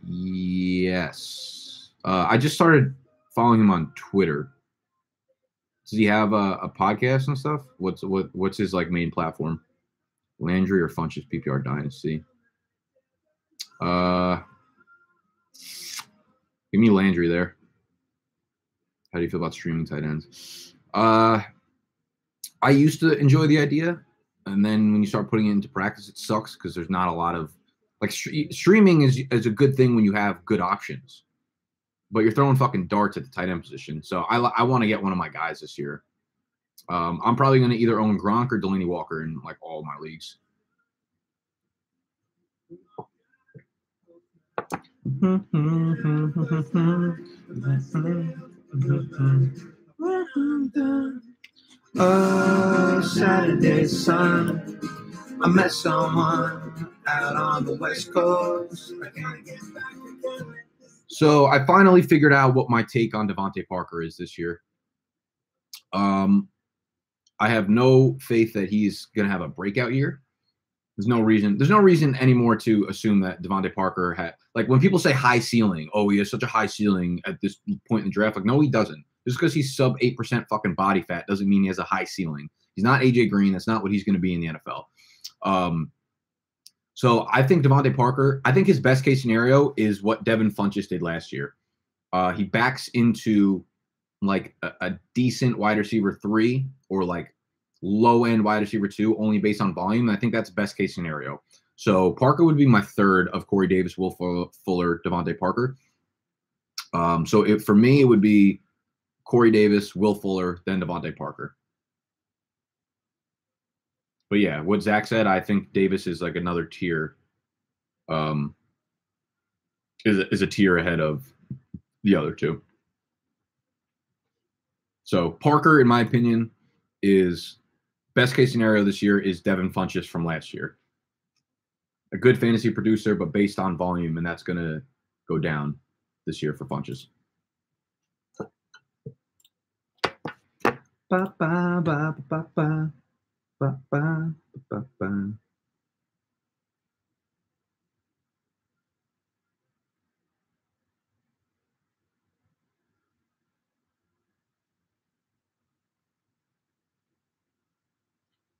Yes. I just started following him on Twitter. Does he have a podcast and stuff? What's his like main platform? Landry or Funch's PPR Dynasty? Give me Landry there. How do you feel about streaming tight ends? I used to enjoy the idea, and then when you start putting it into practice, it sucks because there's not a lot of like streaming is a good thing when you have good options, but you're throwing fucking darts at the tight end position. So I want to get one of my guys this year. I'm probably going to either own Gronk or Delaney Walker in like all of my leagues.
Saturday sun, I met someone out on the West Coast.
So I finally figured out what my take on Devontae Parker is this year. I have no faith that he's going to have a breakout year. There's no reason anymore to assume that Devontae Parker had, like when people say high ceiling, oh, he has such a high ceiling at this point in the draft. Like, no, he doesn't. Just because he's sub 8% fucking body fat doesn't mean he has a high ceiling. He's not AJ Green. That's not what he's going to be in the NFL. So I think Devontae Parker, I think his best case scenario is what Devin Funchess did last year. He backs into like a decent wide receiver 3 or like low end wide receiver 2, only based on volume. And I think that's best case scenario. So Parker would be my third of Corey Davis, Will Fuller, Devontae Parker. So for me, it would be Corey Davis, Will Fuller, then Devontae Parker. But yeah, what Zach said, I think Davis is like another tier, is a tier ahead of the other two. So Parker, in my opinion, is best case scenario this year is Devin Funchess from last year. A good fantasy producer, but based on volume, and that's going to go down this year for Funchess. Ba, ba, ba, ba, ba. Ba, ba, ba, ba.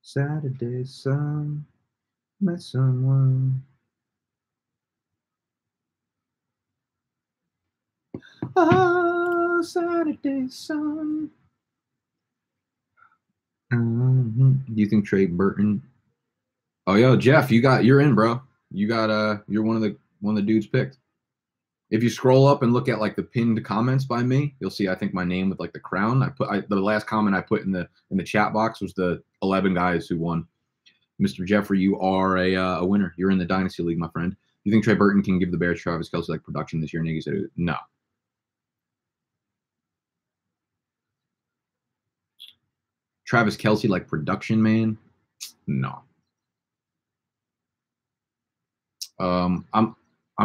Saturday sun, met someone. Oh, Saturday sun. Do you think Trey Burton? Oh, yo, Jeff, you're in, bro. You're one of the dudes picked. If you scroll up and look at like the pinned comments by me, you'll see I think my name with like the crown. The last comment I put in the chat box was the 11 guys who won. Mr. Jeffrey, you are a winner. You're in the Dynasty League, my friend. You think Trey Burton can give the Bears Travis Kelce like production this year? And he said no. Travis Kelce like production, man? No. I'm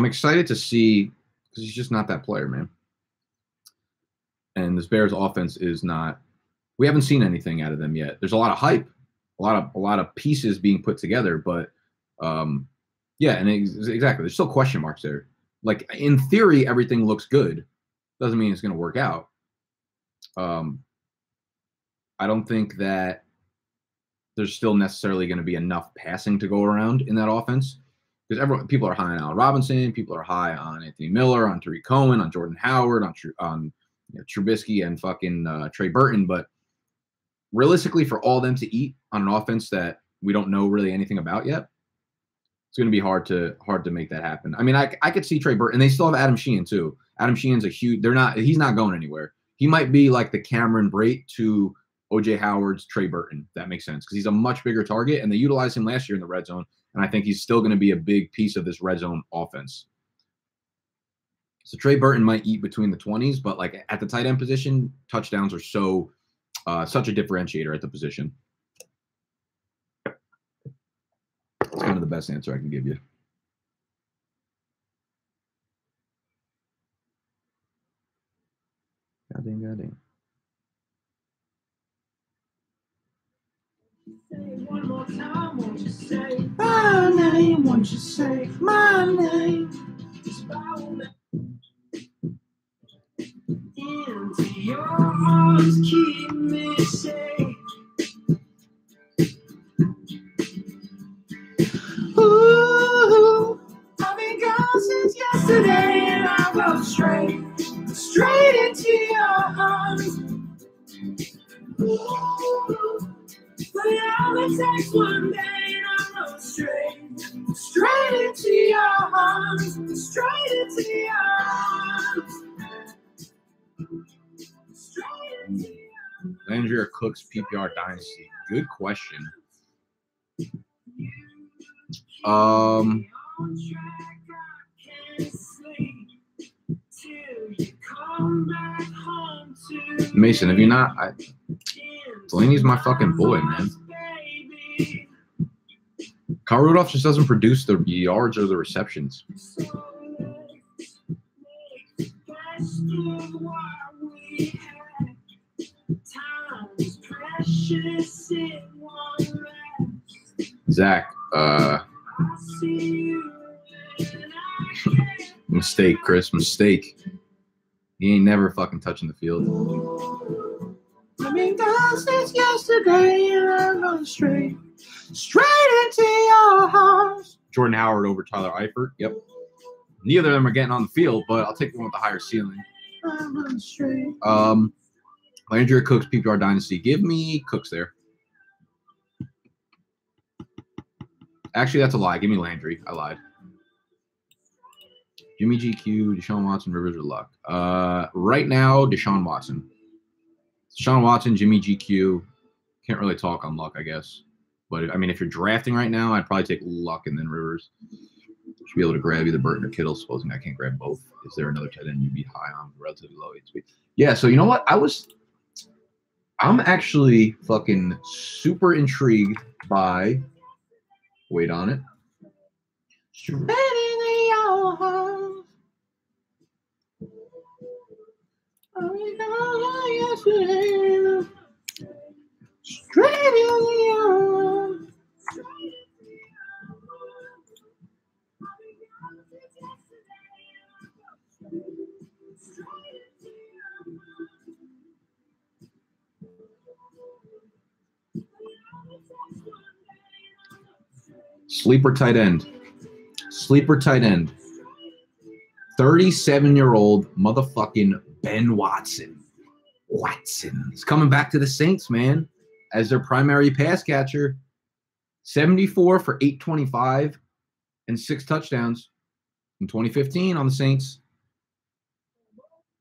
excited to see because he's just not that player, man. And this Bears offense is not. We haven't seen anything out of them yet. There's a lot of hype, a lot of pieces being put together, but Yeah, and exactly. There's still question marks there. Like in theory, everything looks good. Doesn't mean it's going to work out. I don't think that there's still necessarily going to be enough passing to go around in that offense because people are high on Allen Robinson, people are high on Anthony Miller, on Tariq Cohen, on Jordan Howard, on Trubisky and fucking Trey Burton. But realistically, for all them to eat on an offense that we don't know really anything about yet, it's going to be hard to make that happen. I mean, I could see Trey Burton, and they still have Adam Sheehan too. Adam Sheehan's he's not going anywhere. He might be like the Cameron Brate to OJ Howard's Trey Burton. That makes sense because he's a much bigger target, and they utilized him last year in the red zone, and I think he's still going to be a big piece of this red zone offense. So Trey Burton might eat between the 20s, but like at the tight end position, touchdowns are such a differentiator at the position. It's kind of the best answer I can give you. Goddamn.
One more time, won't you say my name? Won't you say my name? Into your arms, keep me safe. Ooh, I've been gone since yesterday, and I go straight into your arms. Ooh, but it only takes one day, and I go straight into your arms, straight into your arms.
Landry or Cooks PPR Dynasty? Good question. Mason, have you not? Delaney's my fucking boy, man. Kyle Rudolph just doesn't produce the yards or the receptions. Zach, mistake, Chris, mistake. He ain't never fucking touching the field.
I've been gone since yesterday, and I'm going straight into your house.
Jordan Howard over Tyler Eifert. Yep. Neither of them are getting on the field, but I'll take the one with the higher ceiling.
I'm going straight.
Landry or Cooks PPR Dynasty. Give me Cooks there. Actually, that's a lie. Give me Landry. I lied. Jimmy GQ, Deshaun Watson, Rivers, or Luck. Right now, Deshaun Watson. Deshaun Watson, Jimmy GQ. Can't really talk on Luck, I guess. But, I mean, if you're drafting right now, I'd probably take Luck and then Rivers. Should be able to grab either Burton or Kittle, supposing I can't grab both. Is there another tight end you'd be high on, relatively low HP? Yeah, so you know what? I'm actually fucking super intrigued by, wait on it. Straight into your arms. Straight into your arms. Sleeper tight end. 37-year-old motherfucking Ben Watson. He's coming back to the Saints, man, as their primary pass catcher. 74 for 825 and 6 touchdowns in 2015 on the Saints.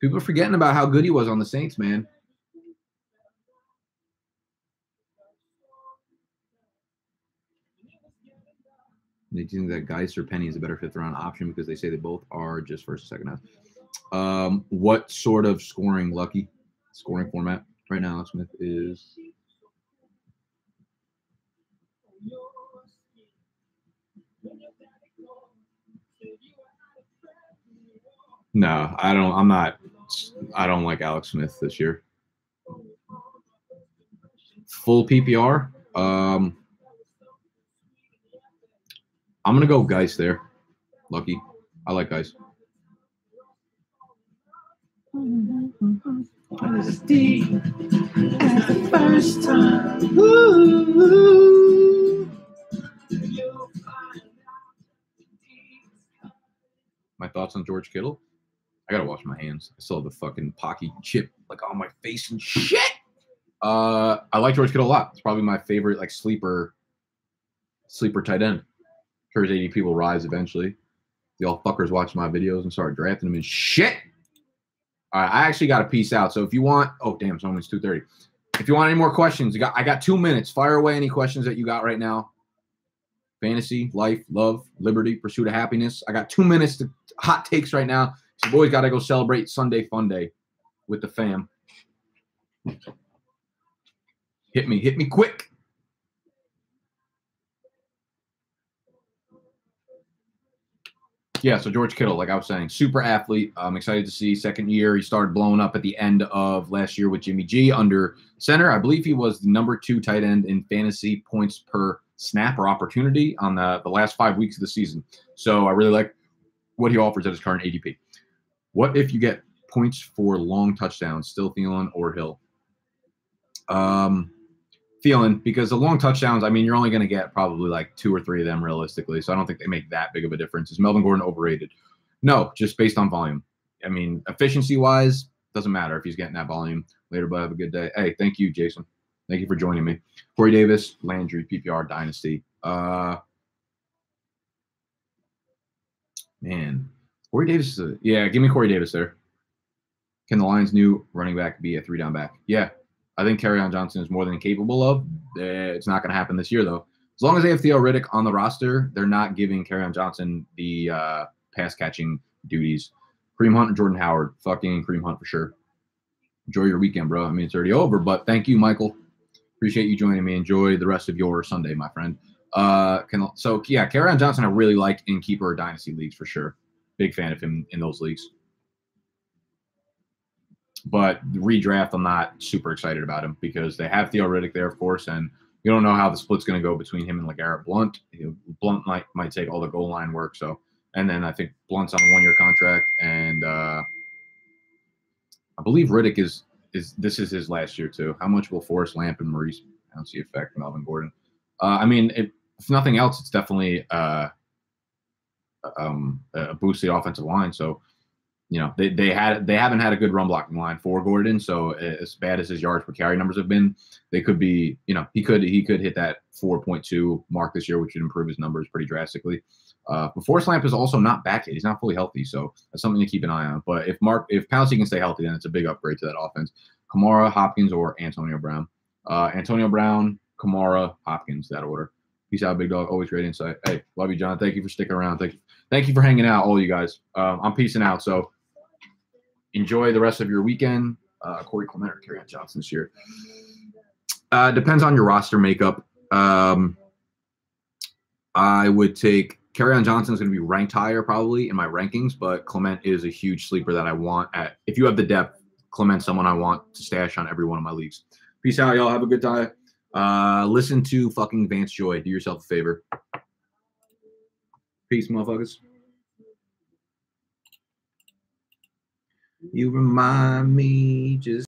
People are forgetting about how good he was on the Saints, man. They think that Geis or Penny is a better fifth-round option because they say they both are just first or second half. What sort of scoring format right now? Alex Smith is no. I don't like Alex Smith this year. Full PPR. I'm gonna go Geist there. Lucky. I like Geist.
First time. Ooh.
My thoughts on George Kittle? I gotta wash my hands. I still have the fucking Paqui chip like on my face and shit. I like George Kittle a lot. It's probably my favorite like sleeper tight end. Sure, his ADP will rise eventually. The all fuckers watch my videos and start drafting them and shit. All right, I actually got to peace out. So if you want, oh damn, it's almost 2:30. If you want any more questions, I got 2 minutes. Fire away any questions that you got right now. Fantasy, life, love, liberty, pursuit of happiness. I got 2 minutes to hot takes right now. So boys got to go celebrate Sunday Fun Day with the fam. Hit me quick. Yeah, so George Kittle, like I was saying, super athlete. I'm excited to see second year. He started blowing up at the end of last year with Jimmy G under center. I believe he was the #2 tight end in fantasy points per snap or opportunity on the last 5 weeks of the season. So I really like what he offers at his current ADP. What if you get points for long touchdowns, still Thielen or Hill? Thielen, because the long touchdowns, I mean, you're only going to get probably like 2 or 3 of them realistically. So I don't think they make that big of a difference. Is Melvin Gordon overrated? No, just based on volume. I mean, efficiency-wise, doesn't matter if he's getting that volume. Later, but have a good day. Hey, thank you, Jason. Thank you for joining me. Corey Davis, Landry, PPR, Dynasty. Man, Corey Davis is yeah, give me Corey Davis there. Can the Lions' new running back be a 3-down back? Yeah. I think Kerryon Johnson is more than capable of. It's not going to happen this year, though. As long as they have Theo Riddick on the roster, they're not giving Kerryon Johnson the pass-catching duties. Kareem Hunt and Jordan Howard. Fucking Kareem Hunt for sure. Enjoy your weekend, bro. I mean, it's already over, but thank you, Michael. Appreciate you joining me. Enjoy the rest of your Sunday, my friend. So, yeah, Kerryon Johnson I really like in keeper or dynasty leagues for sure. Big fan of him in those leagues. But the redraft, I'm not super excited about him because they have Theo Riddick there, of course, and you don't know how the split's going to go between him and LeGarrette Blount. Blount might take all the goal line work. So, and then I think Blount's on a 1-year contract, and I believe Riddick is this is his last year too. How much will Forrest Lamp and Maurice Pouncey affect Melvin Gordon? I mean, if nothing else, it's definitely a boost to the offensive line. So. You know, they haven't had a good run blocking line for Gordon. So as bad as his yards per carry numbers have been, they could be, you know, he could hit that 4.2 mark this year, which would improve his numbers pretty drastically. But Forrest Lamp is also not back yet. He's not fully healthy. So that's something to keep an eye on. But if Pouncey can stay healthy, then it's a big upgrade to that offense. Kamara, Hopkins, or Antonio Brown. Antonio Brown, Kamara, Hopkins, that order. Peace out, big dog. Always great insight. Hey, love you, John. Thank you for sticking around. Thank you for hanging out, all you guys. I'm peacing out. So enjoy the rest of your weekend. Corey Clement or Kerryon Johnson this year. Depends on your roster makeup. I would take Kerryon Johnson is going to be ranked higher probably in my rankings, but Clement is a huge sleeper that I want. If you have the depth, Clement's someone I want to stash on every one of my leagues. Peace out, y'all. Have a good time. Listen to fucking Vance Joy. Do yourself a favor. Peace, motherfuckers. You remind me just